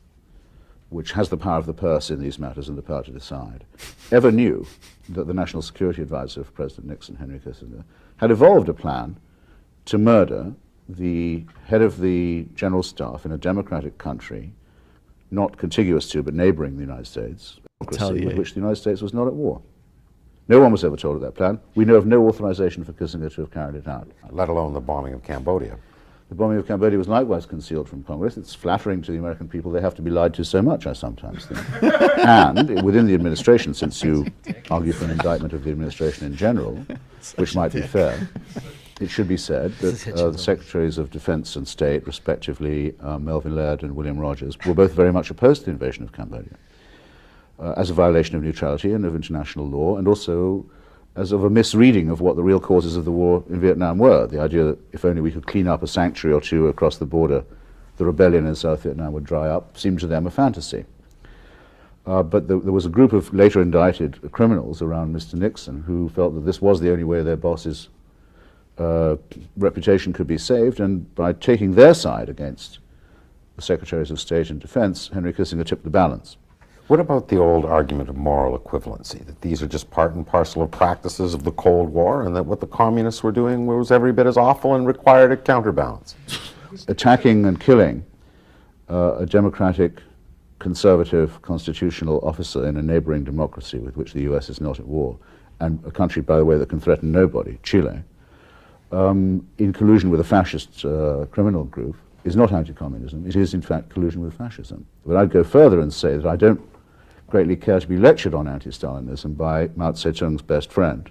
which has the power of the purse in these matters and the power to decide, ever knew that the National Security Advisor of President Nixon, Henry Kissinger, had evolved a plan to murder the head of the General Staff in a democratic country, not contiguous to but neighboring the United States, with which the United States was not at war. No one was ever told of that plan. We know of no authorization for Kissinger to have carried it out. Let alone the bombing of Cambodia. The bombing of Cambodia was likewise concealed from Congress. It's flattering to the American people they have to be lied to so much, I sometimes think. And within the administration, since you argue for an indictment of the administration in general, which might be fair, it should be said that the Secretaries of Defense and State, respectively, Melvin Laird and William Rogers, were both very much opposed to the invasion of Cambodia as a violation of neutrality and of international law, and also as of a misreading of what the real causes of the war in Vietnam were. The idea that if only we could clean up a sanctuary or two across the border, the rebellion in South Vietnam would dry up, seemed to them a fantasy. But there was a group of later indicted criminals around Mr. Nixon who felt that this was the only way their boss's reputation could be saved, and by taking their side against the Secretaries of State and Defense, Henry Kissinger tipped the balance. What about the old argument of moral equivalency, that these are just part and parcel of practices of the Cold War, and that what the communists were doing was every bit as awful and required a counterbalance? Attacking and killing a democratic, conservative, constitutional officer in a neighboring democracy with which the US is not at war, and a country, by the way, that can threaten nobody, Chile, in collusion with a fascist criminal group, is not anti-communism. It is, in fact, collusion with fascism. But I'd go further and say that I don't greatly care to be lectured on anti-Stalinism by Mao Zedong's best friend,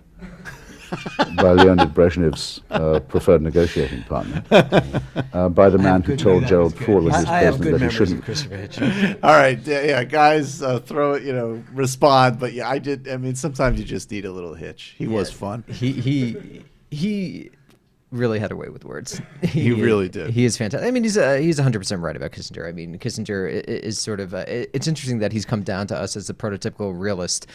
by Leonid Brezhnev's preferred negotiating partner, by the man who told Gerald Ford when he was president that he shouldn't. All right, yeah, guys, throw it, respond. But yeah, I mean, sometimes you just need a little hitch. He was fun. He really had a way with words. He really did. He is fantastic. I mean, he's 100% right about Kissinger. I mean, Kissinger is sort of it's interesting that he's come down to us as a prototypical realist,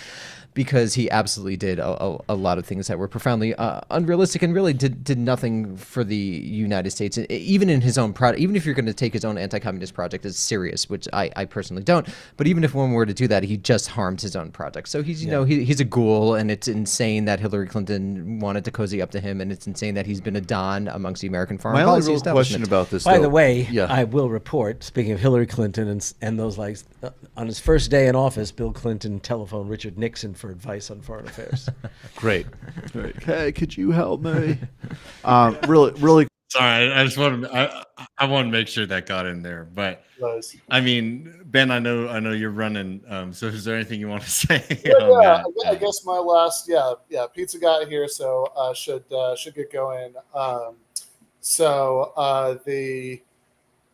because he absolutely did a lot of things that were profoundly unrealistic and really did nothing for the United States, even in his own product. Even if you're going to take his own anti-communist project as serious, which I personally don't, but even if one were to do that, he just harmed his own project. So he's he's a ghoul, and it's insane that Hillary Clinton wanted to cozy up to him, and it's insane that he's been a don amongst the American foreign My only policy real establishment. question about this, By though- the way, yeah. I will report, speaking of Hillary Clinton and those likes, on his first day in office, Bill Clinton telephoned Richard Nixon for advice on foreign affairs. Great. Hey, could you help me? Really. Sorry, I just want to. I want to make sure that got in there. But Nice. I mean, Ben, I know you're running. So is there anything you want to say? Yeah, on that? I guess my last, pizza got here, so should get going.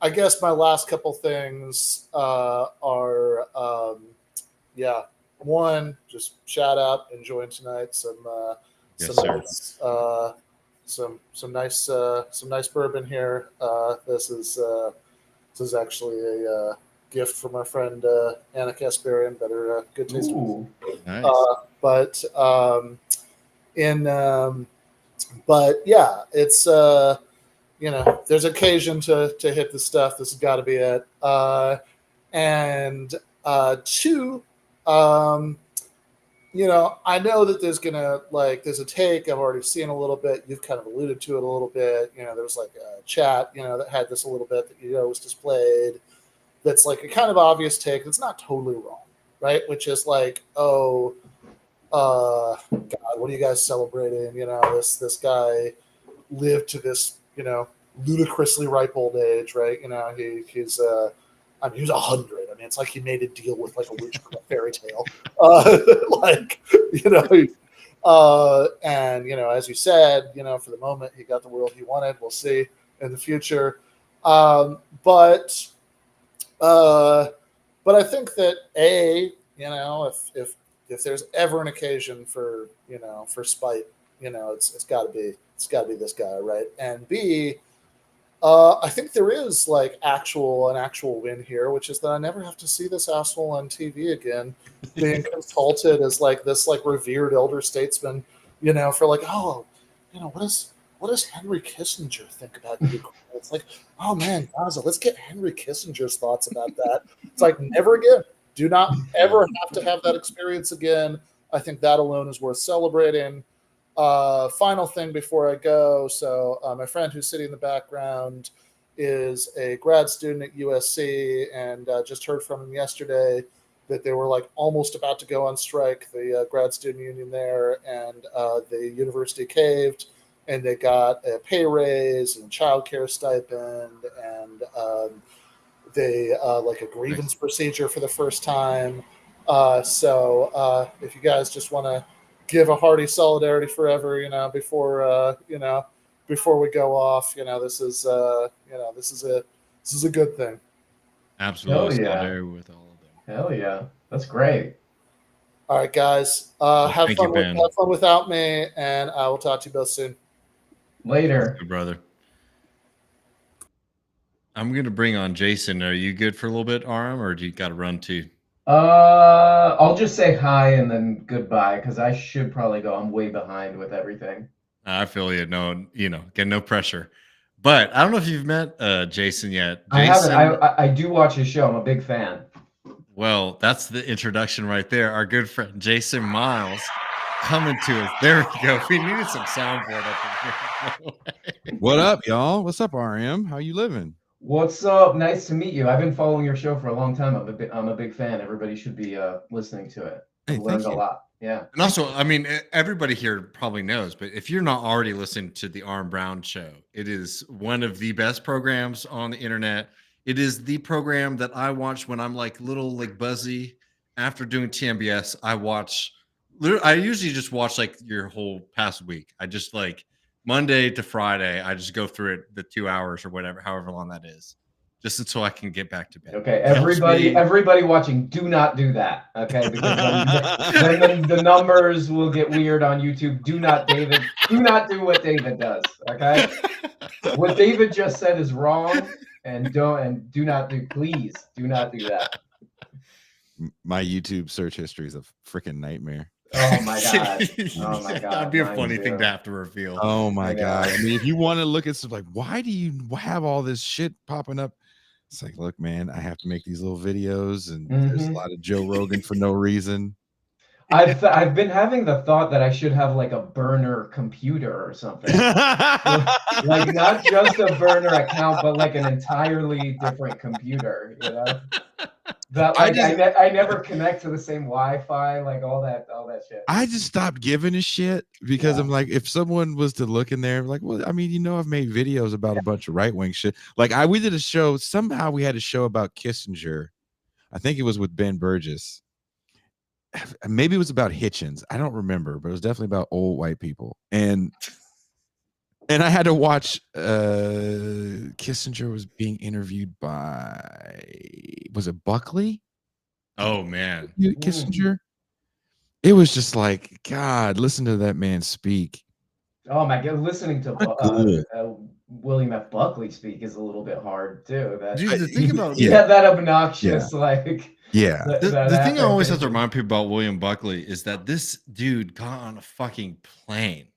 I guess my last couple things are, one, just shout out, enjoying tonight Yes, some nice bourbon here. This is actually a gift from our friend Anna Kasparian. Better good taste. Ooh. Nice. But yeah, it's there's occasion to hit the stuff. This has got to be it. And two, I know that there's a take I've already seen a little bit. You've kind of alluded to it a little bit. There was like a chat, that had this a little bit that was displayed. That's like a kind of obvious take that's not totally wrong, right? Which is like, God, what are you guys celebrating? This guy lived to this, ludicrously ripe old age, right? He was 100. I mean, it's like he made a deal with like a witch from a fairy tale, and as you said, for the moment, he got the world he wanted. We'll see in the future, but I think that if there's ever an occasion for spite, it's got to be this guy, right? And B, I think there is like an actual win here, which is that I never have to see this asshole on TV again, being consulted as like this like revered elder statesman, for like, what does Henry Kissinger think about Ukraine? It's like, oh man, Gaza, let's get Henry Kissinger's thoughts about that. It's like, never again. Do not ever have to have that experience again. I think that alone is worth celebrating. Final thing before I go. So my friend who's sitting in the background is a grad student at USC, and just heard from him yesterday that they were like almost about to go on strike, the grad student union there, and the university caved, and they got a pay raise and childcare stipend, and they like a grievance procedure for the first time. So if you guys just want to give a hearty solidarity forever, before we go off, this is a good thing. Absolutely. Hell yeah. Solidarity with all of them. Hell yeah. That's great. All right, guys, have thank you, fun. Ben. Have fun without me, and I will talk to you both soon. Later. Good brother. I'm gonna bring on Jason. Are you good for a little bit, RM, or do you got to run too? I'll just say hi and then goodbye, because I should probably go. I'm way behind with everything. I feel you. No, get no pressure. But I don't know if you've met Jason yet. I Jason, haven't. I do watch his show. I'm a big fan. Well, that's the introduction right there. Our good friend Jason Myles coming to us. There we go. We needed some soundboard up in here. What up, y'all? What's up, RM? How you living? What's up? Nice to meet you. I've been following your show for a long time. I'm a big fan. Everybody should be listening to it. Hey, I've learned a thank you. lot. Yeah. And also, I mean, everybody here probably knows, but if you're not already listening to the RM Brown Show, it is one of the best programs on the internet. It is the program that I watch when I'm like little like buzzy after doing TMBS. I usually just watch like your whole past week. I just like Monday to Friday, I just go through it the 2 hours or whatever, however long that is. just until I can get back to bed. Okay, everybody watching, do not do that. Okay, because then the numbers will get weird on YouTube. Do not do what David does. Okay, what David just said is wrong, and please do not do that. My YouTube search history is a freaking nightmare. Oh my god! Oh my god! That'd be a funny thing to have to reveal. Oh my god! I mean, if you want to look at stuff like, why do you have all this shit popping up? It's like, look, man, I have to make these little videos, and there's a lot of Joe Rogan for no reason. I've been having the thought that I should have like a burner computer or something, like not just a burner account, but like an entirely different computer. You know, that like I never connect to the same Wi-Fi, like all that shit. I just stopped giving a shit because I'm like, if someone was to look in there, like, well, I mean, I've made videos about a bunch of right-wing shit. Like we did a show. Somehow we had a show about Kissinger. I think it was with Ben Burgis. Maybe it was about Hitchens. I don't remember, but it was definitely about old white people. And I had to watch Kissinger was being interviewed by, was it Buckley? Oh man. Kissinger. It was just like, God, listen to that man speak. Oh my god, listening to William F. Buckley speak is a little bit hard too. Dude, the thing about that obnoxious like. Yeah. The thing I always have to remind people about William Buckley is that this dude got on a fucking plane,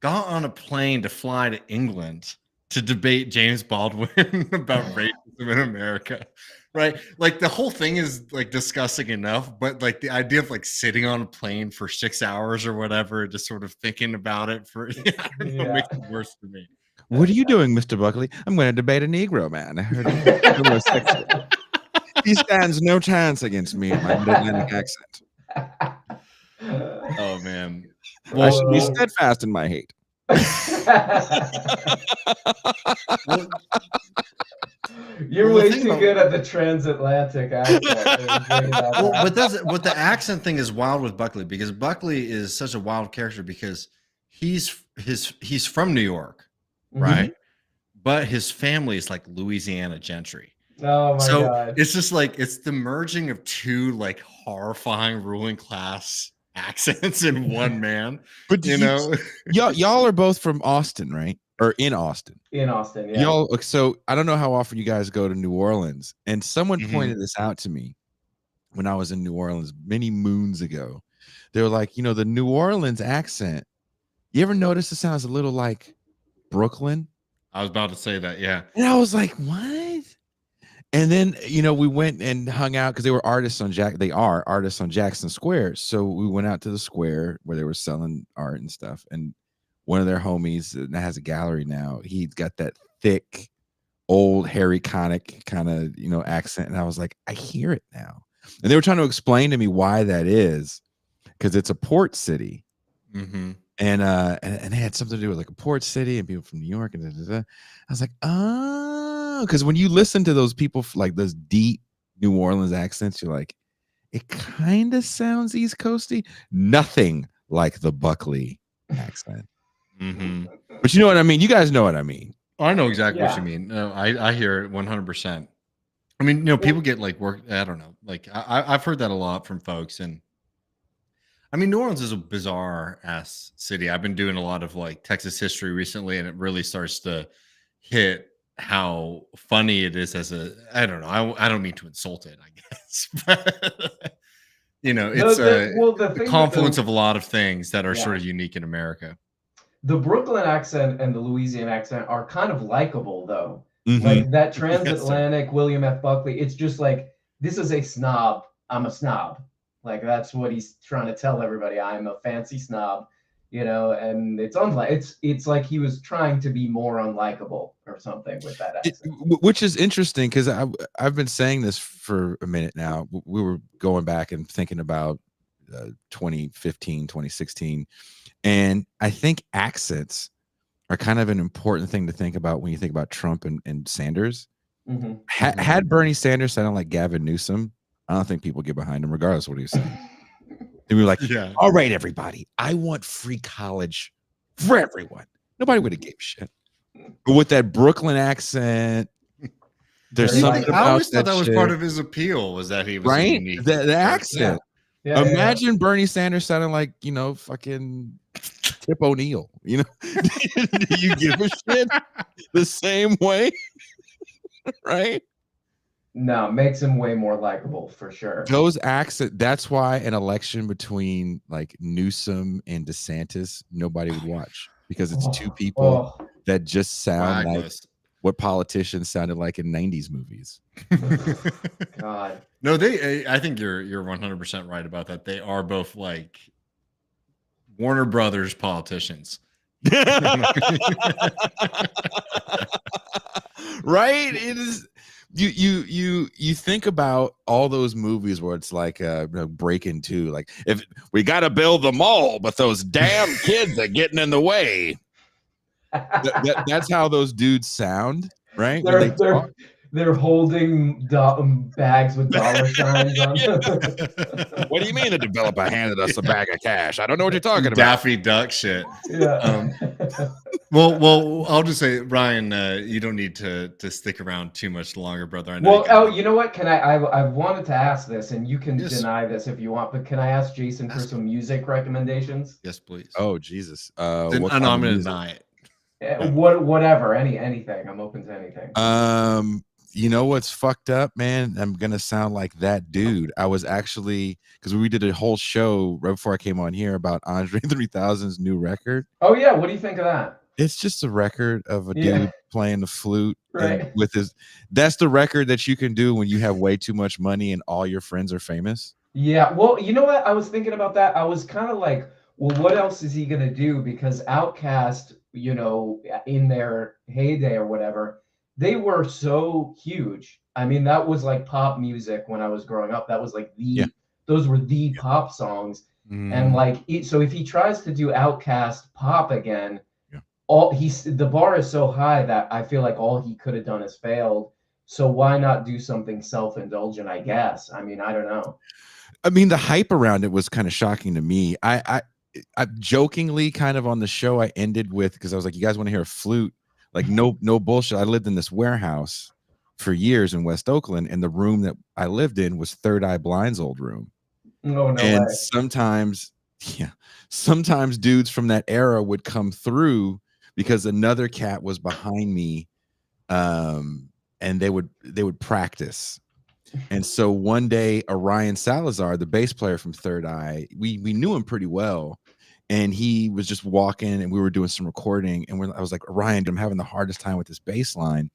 to fly to England to debate James Baldwin about racism in America. Right? Like the whole thing is like disgusting enough, but like the idea of like sitting on a plane for 6 hours or whatever, just sort of thinking about it for I don't know, makes it worse for me. What are you doing, Mr. Buckley? I'm going to debate a Negro man. I heard homosexual. He stands no chance against me in my mid-Atlantic accent. Oh man. Well, I should be steadfast in my hate. You're way too good at the transatlantic accent. But the accent thing is wild with Buckley, because Buckley is such a wild character because he's from New York, right? But his family is like Louisiana gentry. Oh my god. It's just like it's the merging of two like horrifying ruling class accents in one man. But y'all are both from Austin, right? Or in Austin. In Austin, yeah. Y'all, so I don't know how often you guys go to New Orleans. And someone pointed this out to me when I was in New Orleans many moons ago. They were like, the New Orleans accent, you ever notice it sounds a little like Brooklyn? I was about to say that, yeah. And I was like, what? And then, we went and hung out because they are artists on Jackson Square. So we went out to the square where they were selling art and stuff. And one of their homies that has a gallery now, he's got that thick, old Harry Connick kind of, accent. And I was like, I hear it now. And they were trying to explain to me why that is, because it's a port city. And it had something to do with like a port city and people from New York. And I was like, oh, because when you listen to those people, like those deep New Orleans accents, you're like, it kind of sounds East Coasty. Nothing like the Buckley accent. But you know what I mean? You guys know what I mean. I know exactly what you mean. No, I hear it 100%. I mean, people get like work. I don't know. Like I've heard that a lot from folks. And I mean, New Orleans is a bizarre ass city. I've been doing a lot of like Texas history recently, and it really starts to hit how funny it is I don't know. I don't mean to insult it, I guess. But, it's the confluence of a lot of things that are sort of unique in America. The Brooklyn accent and the Louisiana accent are kind of likable, though. Like that transatlantic William F. Buckley, it's just like, this is a snob. I'm a snob. Like, that's what he's trying to tell everybody. I'm a fancy snob, and it's like he was trying to be more unlikable or something with that accent. Which is interesting, because I've been saying this for a minute now. We were going back and thinking about 2015, 2016. And I think accents are kind of an important thing to think about when you think about Trump and Sanders. Had Bernie Sanders sounded like Gavin Newsom, I don't think people get behind him, regardless of what he was saying. They were like, all right, everybody, I want free college for everyone. Nobody would have gave a shit. But with that Brooklyn accent, There's Very something likable. I about always thought that that was shit, part of his appeal, was that he was a right? unique The character. accent. Yeah, yeah, yeah. Imagine Bernie Sanders sounding like, fucking Tip O'Neill. Do you give a shit the same way? Right? No, makes him way more likable for sure. Those accent. That's why an election between like Newsom and DeSantis, nobody would watch, because it's two people that just sound like Wagless. what politicians sounded like in 90s movies. God. No, I think you're 100% right about that. They are both like Warner Brothers politicians. Right? It is. You think about all those movies where it's like Breaking Two, like, if we got to build the mall, but those damn kids are getting in the way. That's how those dudes sound, right? They're holding bags with dollar signs on them. What do you mean the developer handed us a bag of cash? I don't know what you're talking about. Daffy Duck shit. Yeah. Well, I'll just say, Ryan, you don't need to stick around too much longer, brother. I know. Well, you know what? I wanted to ask this, and you can deny this if you want, but can I ask Jason for some music recommendations? Yes, please. Oh, Jesus. It's an unlimited night. Whatever, anything. I'm open to anything. You know what's fucked up, man? I'm gonna sound like that dude. I was actually, because we did a whole show right before I came on here about Andre 3000's new record. Oh yeah, what do you think of that? It's just a record of a dude playing the flute, right? With his. That's the record that you can do when you have way too much money and all your friends are famous. Yeah. Well, you know what? I was thinking about that. I was kind of like, well, what else is he gonna do? Because Outkast, in their heyday or whatever, they were so huge. I mean, that was like pop music when I was growing up. That was like those were the pop songs. And like, so if he tries to do Outkast pop again, the bar is so high that I feel like all he could have done is failed. So why not do something self-indulgent, I guess? I mean, I don't know. I mean, the hype around it was kind of shocking to me. I jokingly kind of on the show, I ended with, because I was like, you guys want to hear a flute? Like, no bullshit. I lived in this warehouse for years in West Oakland, and the room that I lived in was Third Eye Blind's old room. No and way. sometimes dudes from that era would come through because another cat was behind me, and they would practice. And so one day, Orion Salazar, the bass player from Third Eye, we knew him pretty well. And he was just walking, and we were doing some recording, and I was like, Orion, I'm having the hardest time with this bass line.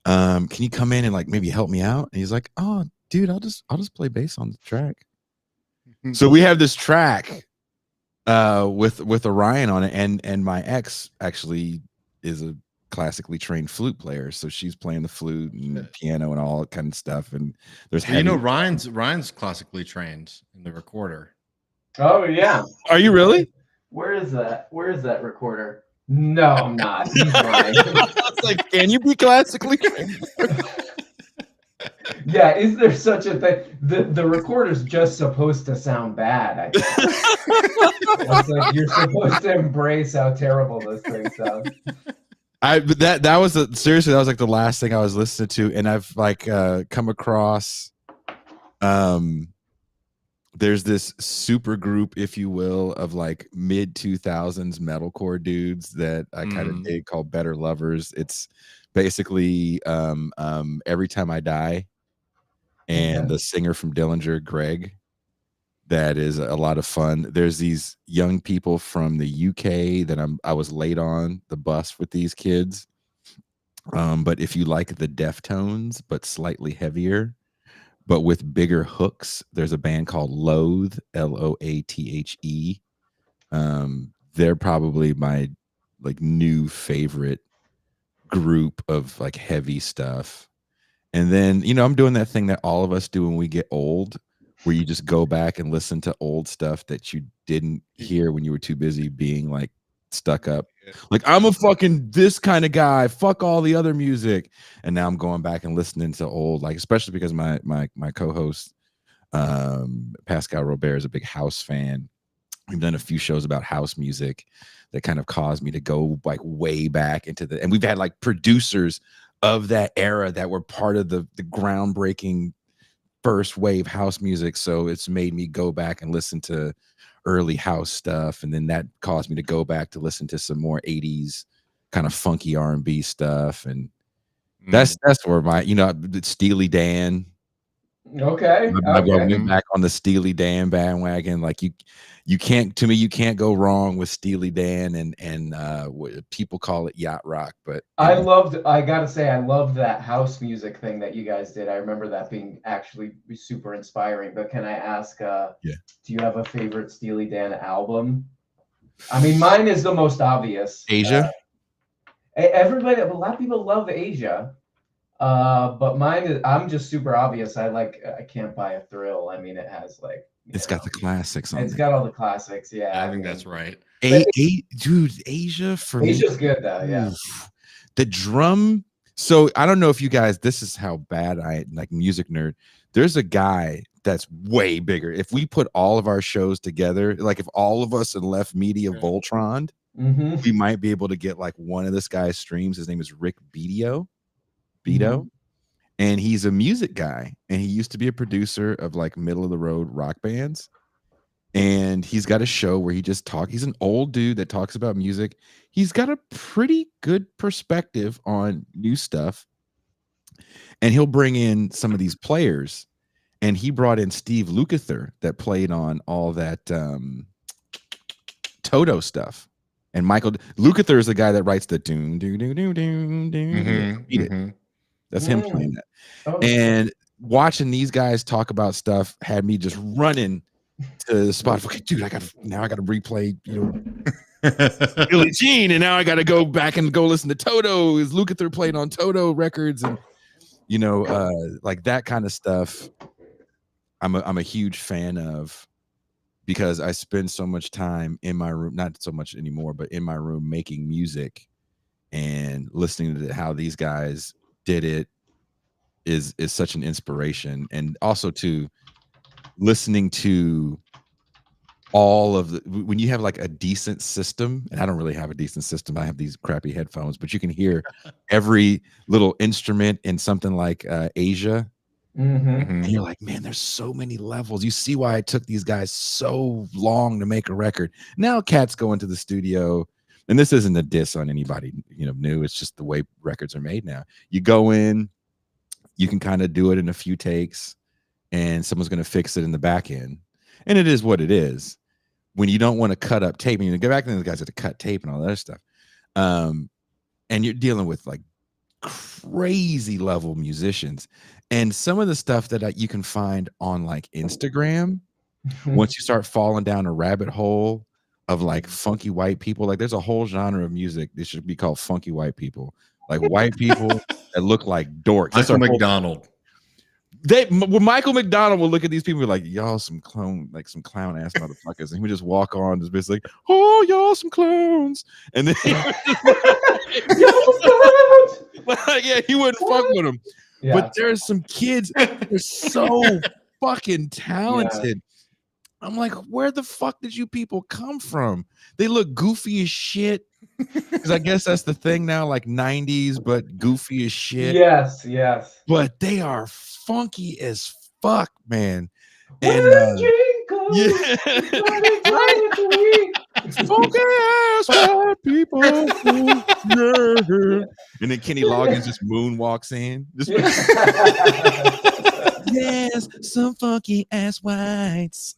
Can you come in and like maybe help me out? And he's like, oh, dude, I'll just play bass on the track. So we have this track with Orion on it, and my ex actually is a classically trained flute player, so she's playing the flute and piano and all that kind of stuff. And there's Ryan's classically trained in the recorder. Oh yeah. Are you really? Where is that recorder? No, I'm not. He's lying. It's like, can you be classically trained? Yeah, is there such a thing? The recorder's just supposed to sound bad, I think. It's like you're supposed to embrace how terrible this thing sounds. That was seriously, that was like the last thing I was listening to, and I've like come across there's this super group, if you will, of like mid 2000s metalcore dudes that I kind of dig, called Better Lovers. It's basically Every Time I Die, and the singer from Dillinger, Greg. That is a lot of fun. There's these young people from the UK that I was late on the bus with these kids. But if you like the Deftones, but slightly heavier, but with bigger hooks, there's a band called Loathe, Loathe. They're probably my like new favorite group of like heavy stuff. And then, I'm doing that thing that all of us do when we get old, where you just go back and listen to old stuff that you didn't hear when you were too busy being like stuck up. Like, I'm a fucking this kind of guy, fuck all the other music. And now I'm going back and listening to old, like, especially because my co-host Pascal Robert is a big house fan. We've done a few shows about house music that kind of caused me to go like way back into and we've had like producers of that era that were part of the groundbreaking first wave house music. So it's made me go back and listen to early house stuff, and then that caused me to go back to listen to some more 80s kind of funky R&B stuff. And that's where my, Steely Dan. Okay. I Okay. went back on the Steely Dan bandwagon. Like you can't go wrong with Steely Dan and what people call it yacht rock. But I gotta say, I loved that house music thing that you guys did. I remember that being actually super inspiring. But can I ask, do you have a favorite Steely Dan album? I mean, mine is the most obvious. Asia. A lot of people love Asia. But mine is, I'm just super obvious. I Can't Buy a Thrill. I mean, it has like, it's got the classics on it. It's got all the classics. Yeah. I think that's right. Dude, Asia for me. Asia's good though. Yeah. The drum. So I don't know if you guys, this is how bad I like music nerd. There's a guy that's way bigger. If we put all of our shows together, like if all of us in Left Media Voltroned, we might be able to get like one of this guy's streams. His name is Rick Beto. And he's a music guy, and he used to be a producer of like middle of the road rock bands. And he's got a show where he's an old dude that talks about music. He's got a pretty good perspective on new stuff, and he'll bring in some of these players. And he brought in Steve Lukather that played on all that Toto stuff. And Michael Lukather is the guy that writes the doom doom doom doom doom doom. That's him playing that. And watching these guys talk about stuff had me just running to Spotify. Dude, I got to replay, Billie Jean, and now I got to go back and go listen to Toto. Is Lukather played on Toto records, and like that kind of stuff. I'm a huge fan of, because I spend so much time in my room, not so much anymore, but in my room making music and listening to how these guys did it is such an inspiration. And also to listening to all of the, when you have like a decent system, and I don't really have a decent system, I have these crappy headphones, but you can hear every little instrument in something like Asia. And you're like, man, there's so many levels. You see why it took these guys so long to make a record. Now cats go into the studio, and this isn't a diss on anybody new, it's just the way records are made now. You go in, you can kind of do it in a few takes, and someone's going to fix it in the back end, and it is what it is. When you don't want to cut up tape, and you go back then, the guys had to cut tape and all that other stuff, and you're dealing with like crazy level musicians. And some of the stuff that you can find on like Instagram, once you start falling down a rabbit hole of like funky white people, like there's a whole genre of music that should be called funky white people, like white people that look like dorks. Michael McDonald. Michael McDonald will look at these people and be like, y'all some clown ass motherfuckers, and he would just walk on, just be like, oh, y'all some clowns, and then yeah, he wouldn't fuck with them. Yeah. But there's some kids, they're so fucking talented. Yeah. I'm like, where the fuck did you people come from? They look goofy as shit. Because I guess that's the thing now, like 90s, but goofy as shit. Yes. But they are funky as fuck, man. And funky ass white people. Yeah. And then Kenny Loggins just moonwalks in. Yes, some funky ass whites.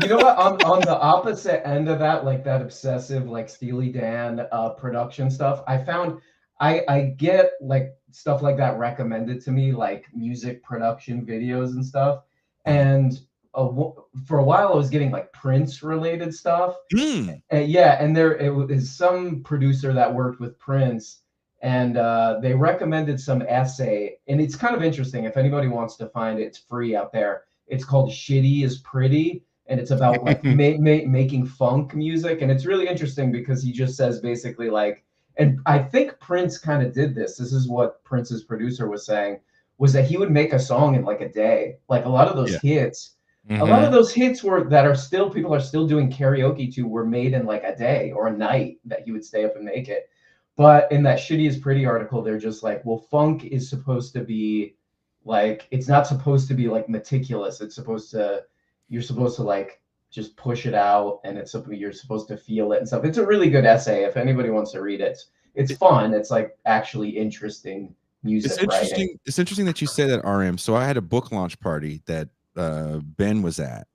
You know what? On the opposite end of that, like that obsessive, like Steely Dan production stuff, I found I get like stuff like that recommended to me, like music production videos and stuff. And for a while, I was getting like Prince related stuff. And there it was some producer that worked with Prince, and they recommended some essay, and it's kind of interesting. If anybody wants to find it, it's free out there. It's called "Shitty is Pretty," and it's about like making funk music, and it's really interesting because he just says basically like, and I think Prince kind of did this. This is what Prince's producer was saying, was that he would make a song in like a day. Like a lot of those hits. A lot of those hits people are still doing karaoke to were made in like a day or a night that he would stay up and make it. But in that Shitty is Pretty article, they're just like, well, funk is supposed to be like, it's not supposed to be like meticulous. It's supposed to, you're supposed to like just push it out, and it's something you're supposed to feel it and stuff. It's a really good essay. If anybody wants to read it, it's fun. It's like actually interesting music writing. It's interesting that you say that, RM. So I had a book launch party that Ben was at,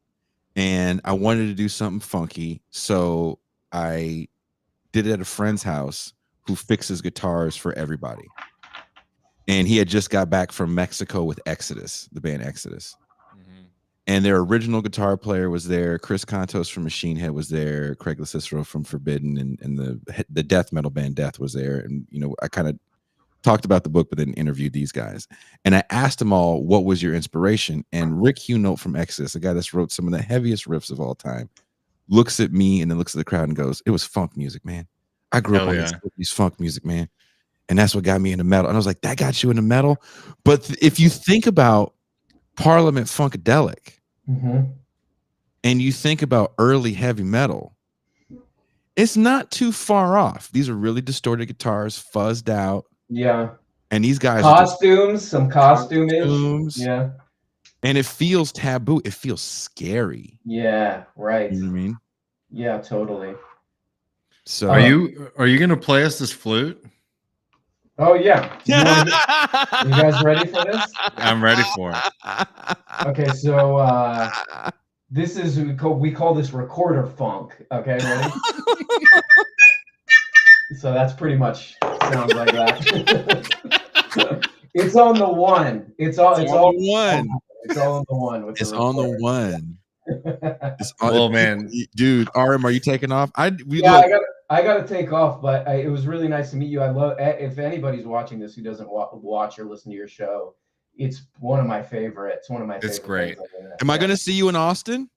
and I wanted to do something funky, so I did it at a friend's house who fixes guitars for everybody. And he had just got back from Mexico with Exodus, the band Exodus. And their original guitar player was there. Chris Contos from Machine Head was there. Craig LaCicero from Forbidden, and the death metal band Death was there. And I kind of talked about the book, but then interviewed these guys. And I asked them all, what was your inspiration? And Rick Hunolt from Exodus, the guy that's wrote some of the heaviest riffs of all time, looks at me and then looks at the crowd and goes, "It was funk music, man. I grew up on this funk music, man. And that's what got me into metal." And I was like, that got you into metal? But if you think about Parliament Funkadelic, and you think about early heavy metal, it's not too far off. These are really distorted guitars, fuzzed out. Yeah. And these guys costumes, some costumes. Yeah. And it feels taboo. It feels scary. Yeah, right. You know what I mean? Yeah, totally. So are you gonna play us this flute? Oh yeah. You guys ready for this? I'm ready for it. Okay, so this is we call this recorder funk. Okay, ready? So that's pretty much sounds like that. It's on the one. It's all the one. It's all on the one. It's on the one. Well, man, dude, RM, are you taking off? I got to take off, but it was really nice to meet you. I love, if anybody's watching this who doesn't watch or listen to your show, it's one of my favorites. One of my favorites. It's great. Am I going to see you in Austin?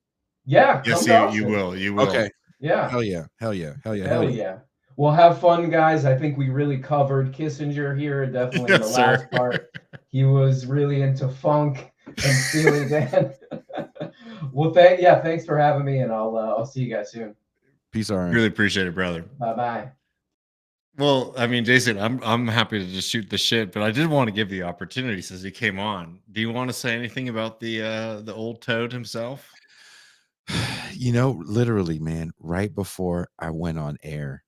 Yeah. Yes, you will. You will. Okay. Yeah. Hell yeah. Hell yeah. Hell yeah. Hell yeah. Well, have fun, guys. I think we really covered Kissinger here. Definitely in the last part. He was really into funk and Steely Dan. Well, thanks for having me, and I'll see you guys soon. Peace, RM. Really appreciate it, brother. Bye-bye. Well, I mean, Jason, I'm happy to just shoot the shit, but I did want to give the opportunity since he came on. Do you want to say anything about the old toad himself? Literally, man, right before I went on air,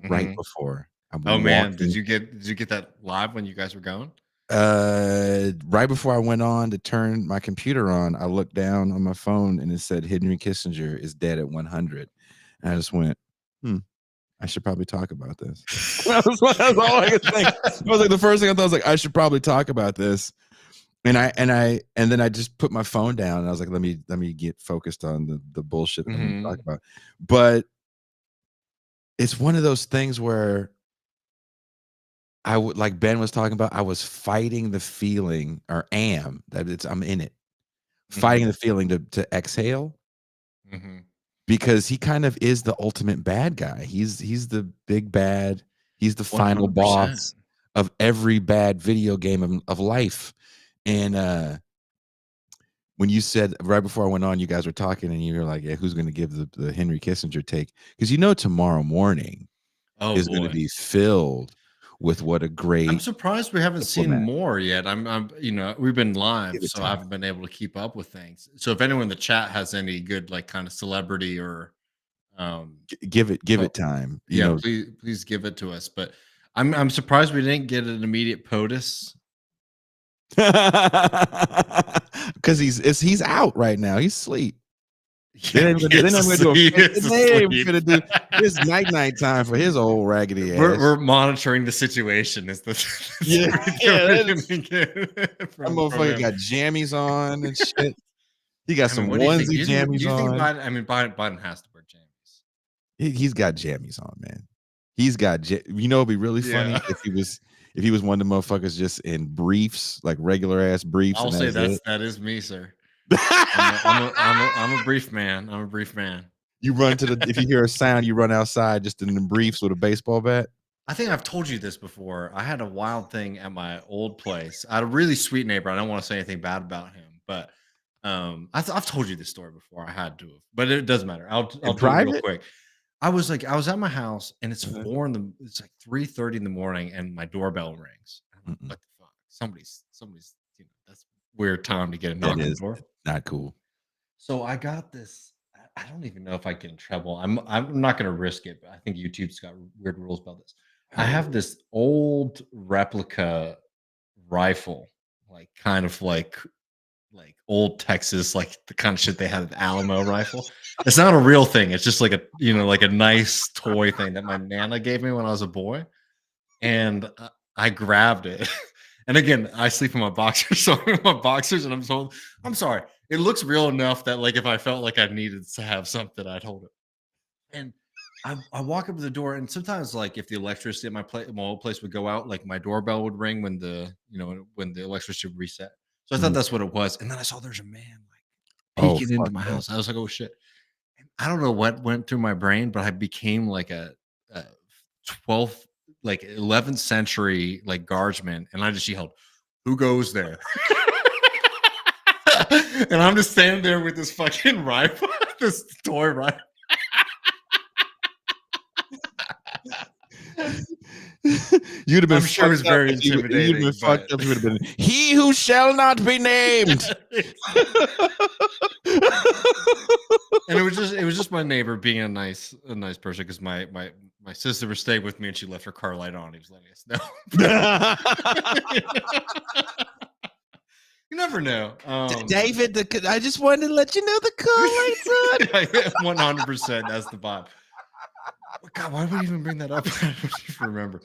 right before. Did you get that live when you guys were going? Right before I went on to turn my computer on, I looked down on my phone and it said Henry Kissinger is dead at 100. And I just went, I should probably talk about this. That's all I could think. It was like the first thing I thought was like, I should probably talk about this. And then I just put my phone down and I was like, let me get focused on the bullshit that I'm going to talk about. But it's one of those things where I would, like Ben was talking about, I was fighting the feeling, or am, that I'm in it, fighting the feeling to exhale, because he kind of is the ultimate bad guy. He's the big bad. He's the final 100%. Boss of every bad video game of life. And when you said right before I went on, you guys were talking and you were like, yeah, who's going to give the Henry Kissinger take? Because tomorrow morning is going to be filled with what a great. I'm surprised we haven't seen more yet. I'm we've been live, so I haven't been able to keep up with things. So if anyone in the chat has any good like kind of celebrity or give it time. Please give it to us. But I'm surprised we didn't get an immediate POTUS. Because he's out right now. He's asleep. They're not going to do his night time for his old raggedy ass. We're monitoring the situation. Is the that motherfucker got jammies on and shit. He got some onesie jammies on. Biden has to wear jammies. He's got jammies on, man. He's got. It'd be really funny if he was one of the motherfuckers just in briefs, like regular ass briefs. I'll say that is me, sir. I'm a brief man. I'm a brief man. You run if you hear a sound, you run outside just in the briefs with a baseball bat. I think I've told you this before. I had a wild thing at my old place. I had a really sweet neighbor. I don't want to say anything bad about him, but I've told you this story before. I had to have, but it doesn't matter. I'll do it real quick. I was at my house and it's Uh-huh. it's like 3:30 in the morning and my doorbell rings. I'm like, Mm-mm. what the fuck? Somebody's, that's weird time to get a It knock on the is door. not cool. So I got this. I don't even know if I get in trouble. I'm not gonna risk it, but I think YouTube's got weird rules about this. I have Oh. this old replica rifle, like kind of like old Texas, like the kind of shit they had at the Alamo rifle. It's not a real thing. It's just like a like a nice toy thing that my nana gave me when I was a boy, and I grabbed it. And again, I sleep in my boxers, so I'm in my boxers, and I'm told, I'm sorry. It looks real enough that like if I felt like I needed to have something, I'd hold it. And I walk up to the door, and sometimes like if the electricity at my old place would go out, like my doorbell would ring when when the electricity would reset. So I thought Mhm. that's what it was, and then I saw there's a man like Oh, peeking into fuck my that. house. I was like, oh shit. And I don't know what went through my brain, but I became like a 12th, like 11th century like guardsman, and I just yelled, "Who goes there?" And I'm just standing there with this fucking rifle, this toy rifle. You'd have been I'm sure it was fucked up very if you'd have been intimidating, but fucked up. You would have been he who shall not be named. and it was just my neighbor being a nice person because my sister was staying with me and she left her car light on. He was letting us know. You never know. David, I just wanted to let you know the call lights on. 100%. That's the vibe. Oh, God, why would we even bring that up? I don't even remember.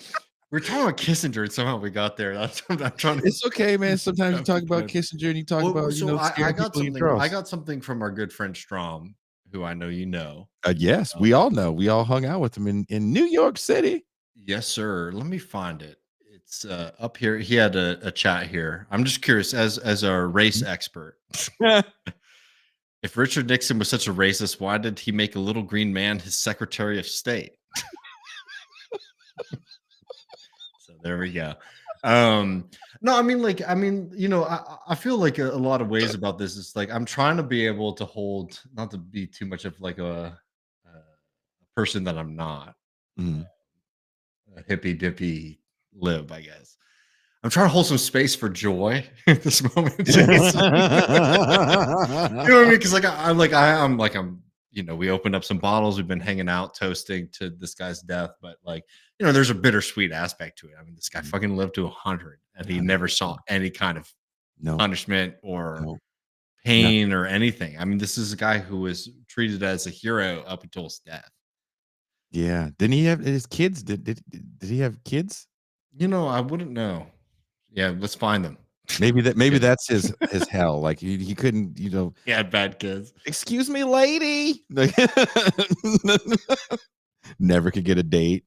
We were talking about Kissinger and somehow we got there. That's I'm trying to. It's okay, man. Sometimes you talk about Well, Kissinger and you talk about, so I scaring got people you something. I trust. got something from our good friend Strom, who I know you know. Yes, we all know. We all hung out with him in New York City. Yes, sir. Let me find it. It's up here. He had a chat here. I'm just curious, as a race expert, if Richard Nixon was such a racist, why did he make a little green man his Secretary of State? So there we go. No, I mean, I feel like a lot of ways about this is like I'm trying to be able to hold, not to be too much of like a person that I'm not, Mhm. a hippy dippy lib, I guess. I'm trying to hold some space for joy at this moment. Jason. You know what I mean? Because we opened up some bottles. We've been hanging out, toasting to this guy's death, but there's a bittersweet aspect to it. I mean, this guy fucking lived to 100, and he never saw any kind of No, punishment or no, no. pain or anything. I mean, this is a guy who was treated as a hero up until his death. Yeah. Didn't he have his kids? Did he have kids? I wouldn't know. Yeah, let's find them. Maybe Yeah. that's his hell. Like he couldn't, He had bad kids. excuse me, lady. Like, never could get a date.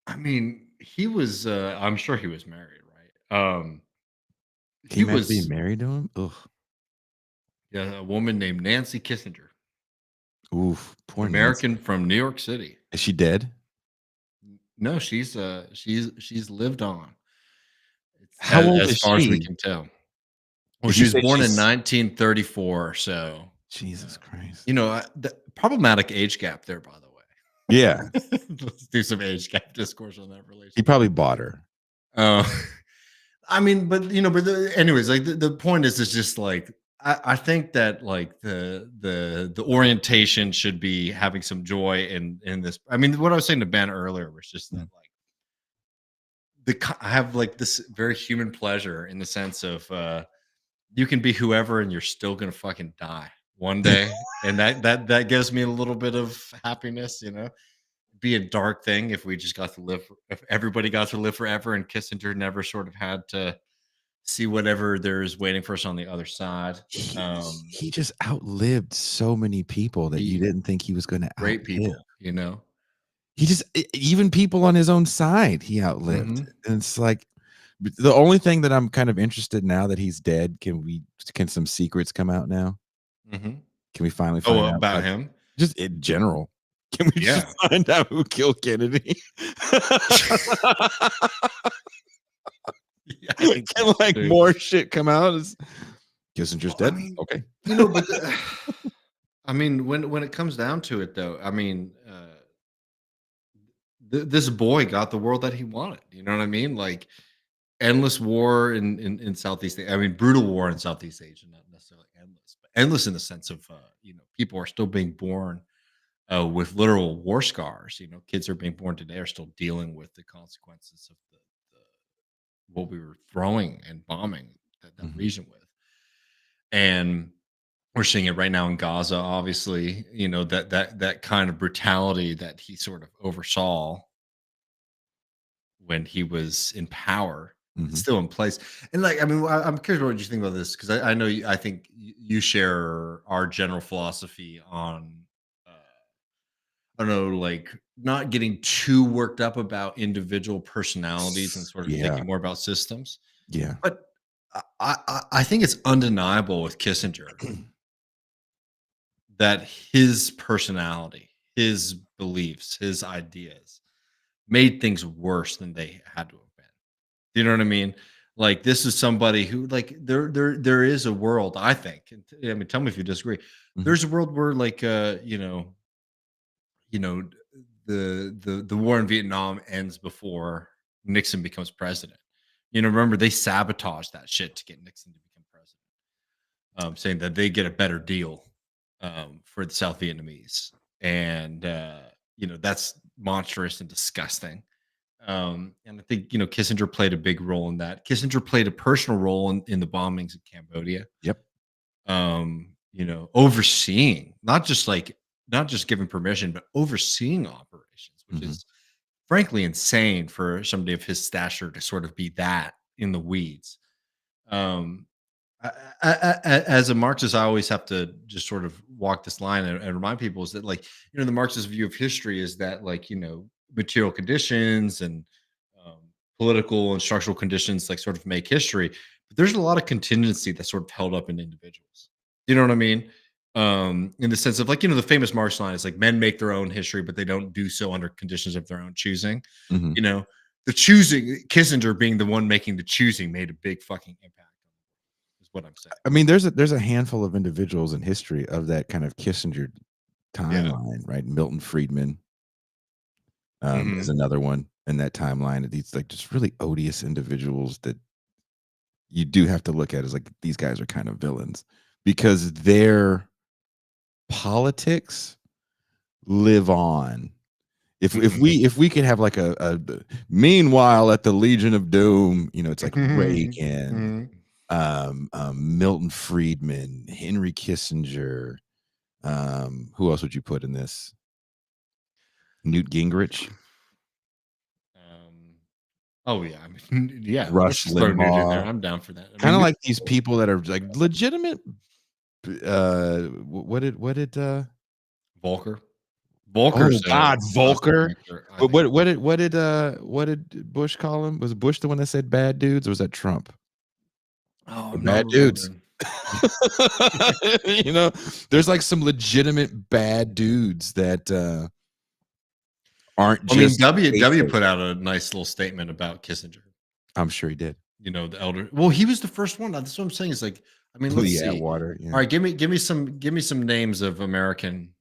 I mean, he was. I'm sure he was married, right? Can He you imagine being was. married to him? Ugh. Yeah, a woman named Nancy Kissinger, Oof. Poor Nancy. American from New York City. Is she dead? No, she's lived on. How old As is far as we she? can tell. Well, Did she you was say born in she's 1934, so Jesus Christ. the problematic age gap there, by the way. Yeah. Let's do some age gap discourse on that He relationship. probably bought her. I mean, anyways, like the point is just like I think that like the orientation should be having some joy in this. I mean, what I was saying to Ben earlier was just that like I have like this very human pleasure in the sense of you can be whoever and you're still gonna fucking die one day, and that gives me a little bit of happiness. Be a dark thing if we just got to live, if everybody got to live forever, and Kissinger never sort of had to see whatever there's waiting for us on the other side. He, Um, he just outlived so many people that you He- didn't think he was going to Great outlive. people. He just even people on his own side he outlived. Mhm. And it's like the only thing that I'm kind of interested now that he's dead, can some secrets come out now? Mhm. Can we finally find out About him? just in general? Can we Yeah. just find out who killed Kennedy? Yeah, I think Can like too. more shit come out? Kissinger's Well, I dead. mean, Okay. but I mean, when it comes down to it, though, I mean, this boy got the world that he wanted. You know what I mean? Like endless war in Southeast. I mean, brutal war in Southeast Asia, not necessarily endless, but endless in the sense of people are still being born with literal war scars. Kids are being born today are still dealing with the consequences of the what we were throwing and bombing that Mhm. region with, and we're seeing it right now in Gaza. Obviously, that kind of brutality that he sort of oversaw when he was in power. It's Mhm. still in place. And like, I mean, I'm curious what you think about this because I know I think you share our general philosophy on, I don't know, like not getting too worked up about individual personalities and sort of Yeah. thinking more about systems. Yeah. But I think it's undeniable with Kissinger that his personality, his beliefs, his ideas made things worse than they had to have been. Do you know what I mean? Like this is somebody who like there is a world, I think. And I mean, tell me if you disagree. Mhm. There's a world where like you know the war in Vietnam ends before Nixon becomes president. Remember they sabotaged that shit to get Nixon to become president, saying that they get a better deal for the South Vietnamese, and that's monstrous and disgusting. And I think Kissinger played a big role in that. Kissinger played a personal role in the bombings in Cambodia. Yep. Overseeing, not just giving permission, but overseeing operations, which Mhm. is frankly insane for somebody of his stature to sort of be that in the weeds. Um, as a Marxist, I always have to just sort of walk this line and remind people is that like the Marxist view of history is that like material conditions and um, political and structural conditions like sort of make history, but there's a lot of contingency that's sort of held up in individuals. You know what I mean? In the sense of like the famous Marx line is like men make their own history, but they don't do so under conditions of their own choosing. Mhm. You know, the choosing Kissinger being the one making the choosing made a big fucking impact is what I'm saying. I mean, there's a handful of individuals in history of that kind of Kissinger Yeah. timeline, right? Milton Friedman is Mhm. another one in that timeline of these like just really odious individuals that you do have to look at as like these guys are kind of villains because their politics live on. Mhm. If we could have like a meanwhile at the Legion of Doom, it's like Mhm. Reagan, Mhm. Milton Friedman, Henry Kissinger. Who else would you put in this? Newt Gingrich, Um, oh, yeah, I mean, yeah, let's Rush just throw Newt in there, Limbaugh, I'm down for that. I kind mean, of Newt like these people that are like legitimate. What did Volker. Oh Volker's God, a classic Volker. character, I But think. what did Bush call him? Was Bush the one that said bad dudes, or was that Trump? Oh, Or I'm not bad dudes. remembering. You know, there's like some legitimate bad dudes that aren't I mean, just W haters. put out a nice little statement about Kissinger, I'm sure he did. the elder well, he was the first one, that's what I'm saying is like, I mean, let's The see. Atwater, yeah. Alright, give me some names of American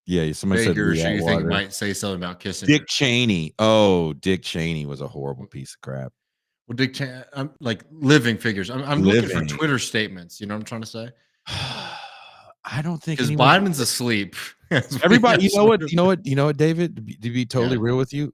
Yeah, somebody said figures Lee who you think Atwater. might say something about Kissinger. Dick Cheney. Oh, Dick Cheney was a horrible piece of crap. Well, I'm like living figures. I'm looking for Living. Twitter statements. You know what I'm trying to say? I don't think Because anyone Biden's asleep. everybody, you know what, David? To be totally Yeah. real with you,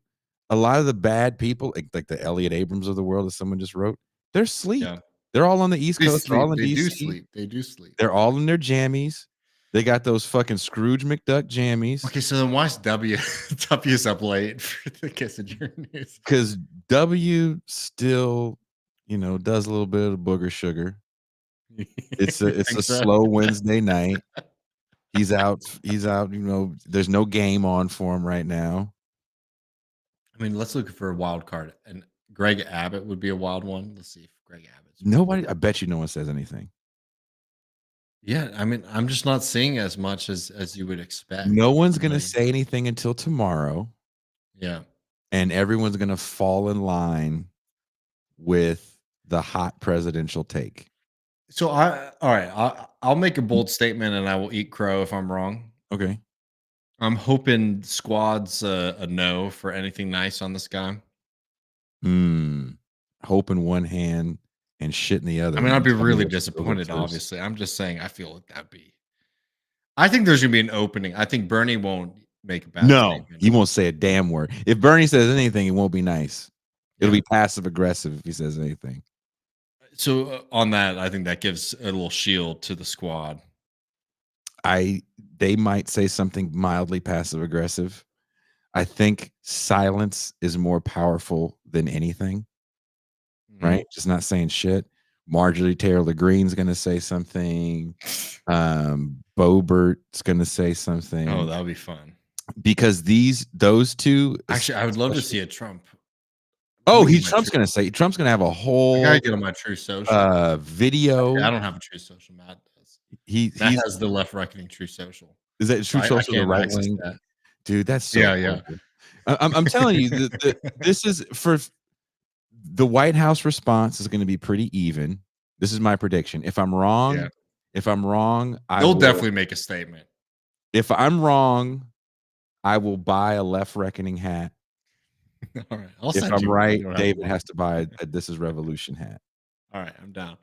a lot of the bad people, like the Elliot Abrams of the world, that someone just wrote, they're asleep. Yeah. They're all on the East They Coast. They're all sleep. in They do DC. sleep. They do sleep. They're all in their jammies. They got those fucking Scrooge McDuck jammies. Okay, so then why is W's up late for the Kissinger news? Because W still, does a little bit of booger sugar. It's a You it's think a so? slow Wednesday night. He's out, there's no game on for him right now. I mean, let's look for a wild card. And Greg Abbott would be a wild one. Let's see if Greg Abbott's. Nobody, I bet you no one says anything. Yeah, I mean, I'm just not seeing as much as you would expect. No one's gonna Like, say anything until tomorrow, yeah. and everyone's gonna fall in line with the hot presidential take. So all right, I'll make a bold statement and I will eat crow if I'm wrong. Okay. I'm hoping squad's a no for anything nice on this guy. Hope in one hand and shit in the other. I mean, I'd be Tell me really which to go with disappointed, first. obviously. I'm just saying I feel like that'd be I think there's gonna be an opening. I think Bernie won't make a bad No, statement. he won't say a damn word. If Bernie says anything, it won't be nice. It'll Yeah. be passive aggressive if he says anything. So on that, I think that gives a little shield to the squad. They might say something mildly passive aggressive. I think silence is more powerful than anything, right? Just not saying shit. Marjorie Taylor Greene's gonna say something. Boebert's gonna say something. Oh, that would be fun. Because those two Actually, I would love to see a Trump. Oh, Trump's gonna have a I whole gotta get on my True Social. video. I don't have a True Social. Matt does. He has the Left Reckoning True Social. Is that True Social the right wing? Dude, that's so horrible. I'm telling you, this is for the White House response is going to be pretty even. This is my prediction. If I'm wrong, they'll definitely make a statement. If I'm wrong, I will buy a Left Reckoning hat. All right. If I'm right, David has to buy a This Is Revolution hat. All right, I'm down.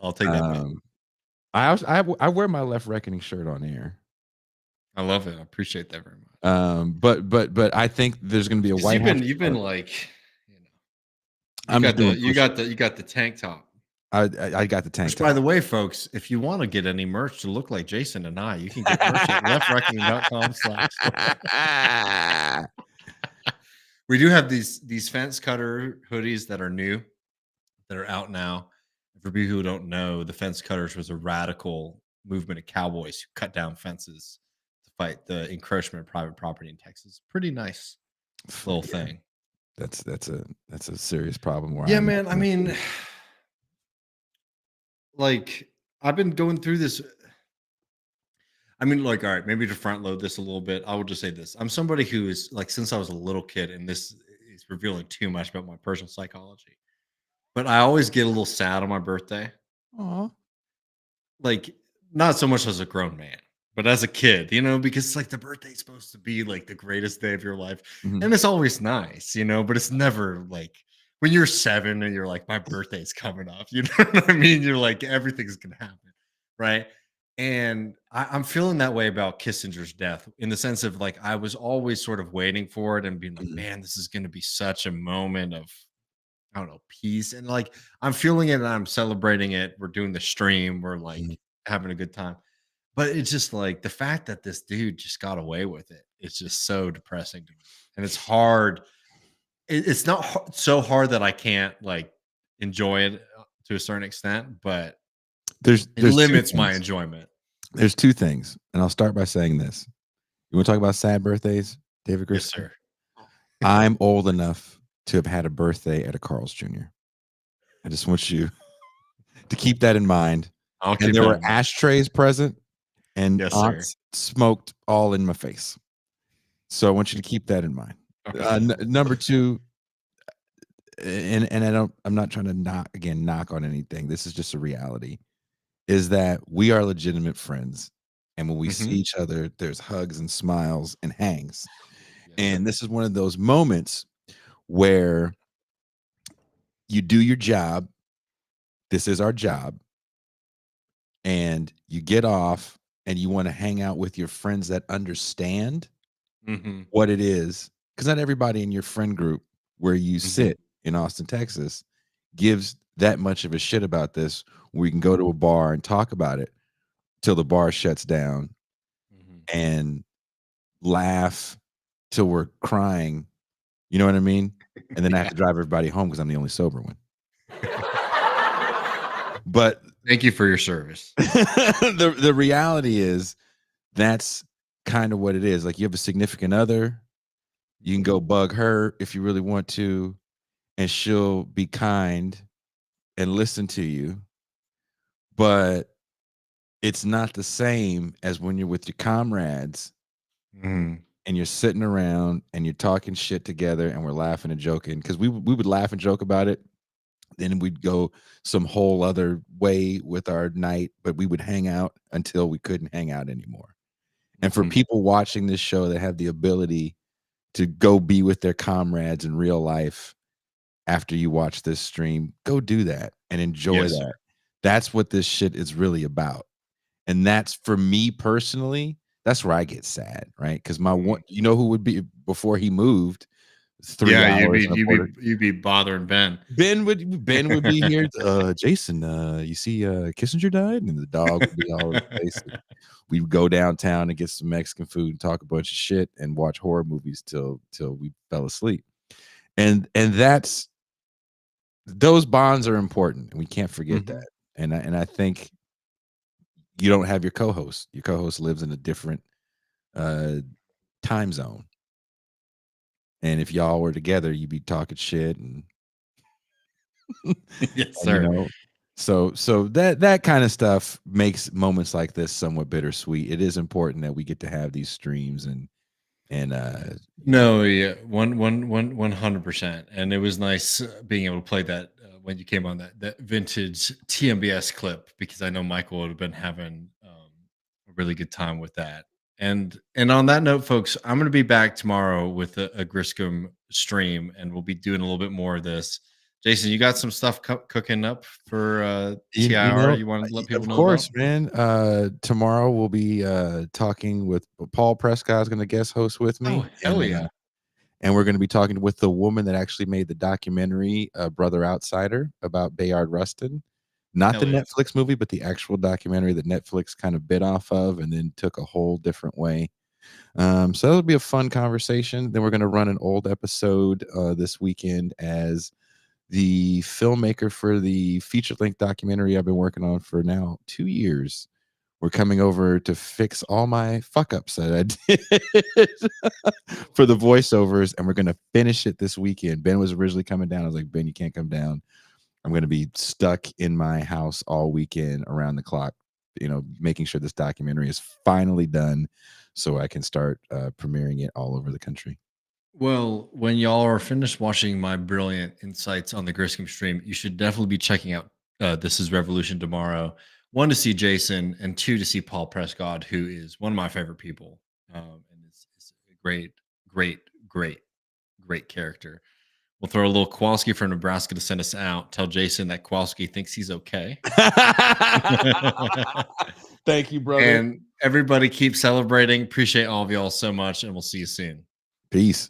I'll take that. I wear my Left Reckoning shirt on air. I love it. I appreciate that very much. But I think there's going to be a White House. You've been like, you got the tank top. I got the tank top. By the way, folks, if you want to get any merch to look like Jason and I, you can get merch at leftreckoning.com/. We do have these fence cutter hoodies that are new, that are out now. For people who don't know, the fence cutters was a radical movement of cowboys who cut down fences to fight the encroachment of private property in Texas. Pretty nice little thing. That's a serious problem. Man. I mean, like I've been going through this. I mean, like, all right, maybe to front load this a little bit, I will just say this. I'm somebody who is like, since I was a little kid, and this is revealing too much about my personal psychology, but I always get a little sad on my birthday. Aww. Like, not so much as a grown man, but as a kid, because it's like the birthday's supposed to be like the greatest day of your life. Mm-hmm. And it's always nice, but it's never like when you're 7 and you're like, my birthday's coming up. You know what I mean? You're like, everything's going to happen. Right. And I'm feeling that way about Kissinger's death in the sense of like, I was always sort of waiting for it and being like, man, this is going to be such a moment of, I don't know, peace. And like, I'm feeling it and I'm celebrating it. We're doing the stream. We're like having a good time. But it's just like the fact that this dude just got away with it. It's just so depressing to me. And it's hard. It's not so hard that I can't like enjoy it to a certain extent, but it limits my enjoyment. There's two things. And I'll start by saying this. You want to talk about sad birthdays, David Grissom? Yes, sir. I'm old enough to have had a birthday at a Carl's Jr. I just want you to keep that in mind. And there were ashtrays present, and aunts smoked all in my face. So I want you to keep that in mind. Number two, and I'm not trying to knock on anything. This is just a reality, is that we are legitimate friends. And when we see each other, there's hugs and smiles and hangs. And this is one of those moments where you do your job. This is our job. And you get off and you want to hang out with your friends that understand what it is. Because not everybody in your friend group where you sit in Austin, Texas, gives that much of a shit about this. We can go to a bar and talk about it till the bar shuts down and laugh till we're crying. You know what I mean? And then I have to drive everybody home because I'm the only sober one. But thank you for your service. The reality is that's kind of what it is. Like you have a significant other, you can go bug her if you really want to, and she'll be kind and listen to you. But it's not the same as when you're with your comrades and you're sitting around and you're talking shit together and we're laughing and joking. Because we would laugh and joke about it. Then we'd go some whole other way with our night, but we would hang out until we couldn't hang out anymore. And for people watching this show that have the ability to go be with their comrades in real life after you watch this stream, go do that and enjoy Yes, that. sir. That's what this shit is really about. And that's, for me personally, that's where I get sad, right? Because my one, you know who would be before he moved 3 Yeah, hours and a quarter. you'd be bothering Ben. Ben would be here. Jason, you see Kissinger died, and the dog would be all over the place. We would go downtown and get some Mexican food and talk a bunch of shit and watch horror movies till we fell asleep. And that's, those bonds are important, and we can't forget that. And I think you don't have your co-host. Your co-host lives in a different time zone. And if y'all were together, you'd be talking shit and Yes, and, sir. so that kind of stuff makes moments like this somewhat bittersweet. It is important that we get to have these streams and No, yeah, 100%. And it was nice being able to play that when you came on that vintage TMBS clip, because I know Michael would have been having a really good time with that. And on that note, folks, I'm going to be back tomorrow with a Griscom stream, and we'll be doing a little bit more of this. Jason, you got some stuff cooking up for TIR? You want to let people of know course, about? man. Tomorrow we'll be talking with Paul Prescott is going to guest host with me. Oh, hell yeah. And we're going to be talking with the woman that actually made the documentary Brother Outsider about Bayard Rustin. Not the Netflix movie, but the actual documentary that Netflix kind of bit off of and then took a whole different way. So that'll be a fun conversation. Then we're going to run an old episode this weekend as the filmmaker for the feature-length documentary I've been working on for now 2 years. We're coming over to fix all my fuck-ups that I did for the voiceovers, and we're going to finish it this weekend. Ben was originally coming down. I was like, Ben, you can't come down. I'm going to be stuck in my house all weekend around the clock, making sure this documentary is finally done so I can start premiering it all over the country. Well, when y'all are finished watching my brilliant insights on the Griscom stream, you should definitely be checking out This Is Revolution tomorrow. 1, to see Jason, and 2, to see Paul Prescott, who is one of my favorite people. And it's a great, great, great, great character. We'll throw a little Kowalski from Nebraska to send us out. Tell Jason that Kowalski thinks he's okay. Thank you, brother. And everybody keep celebrating. Appreciate all of y'all so much, and we'll see you soon. Peace.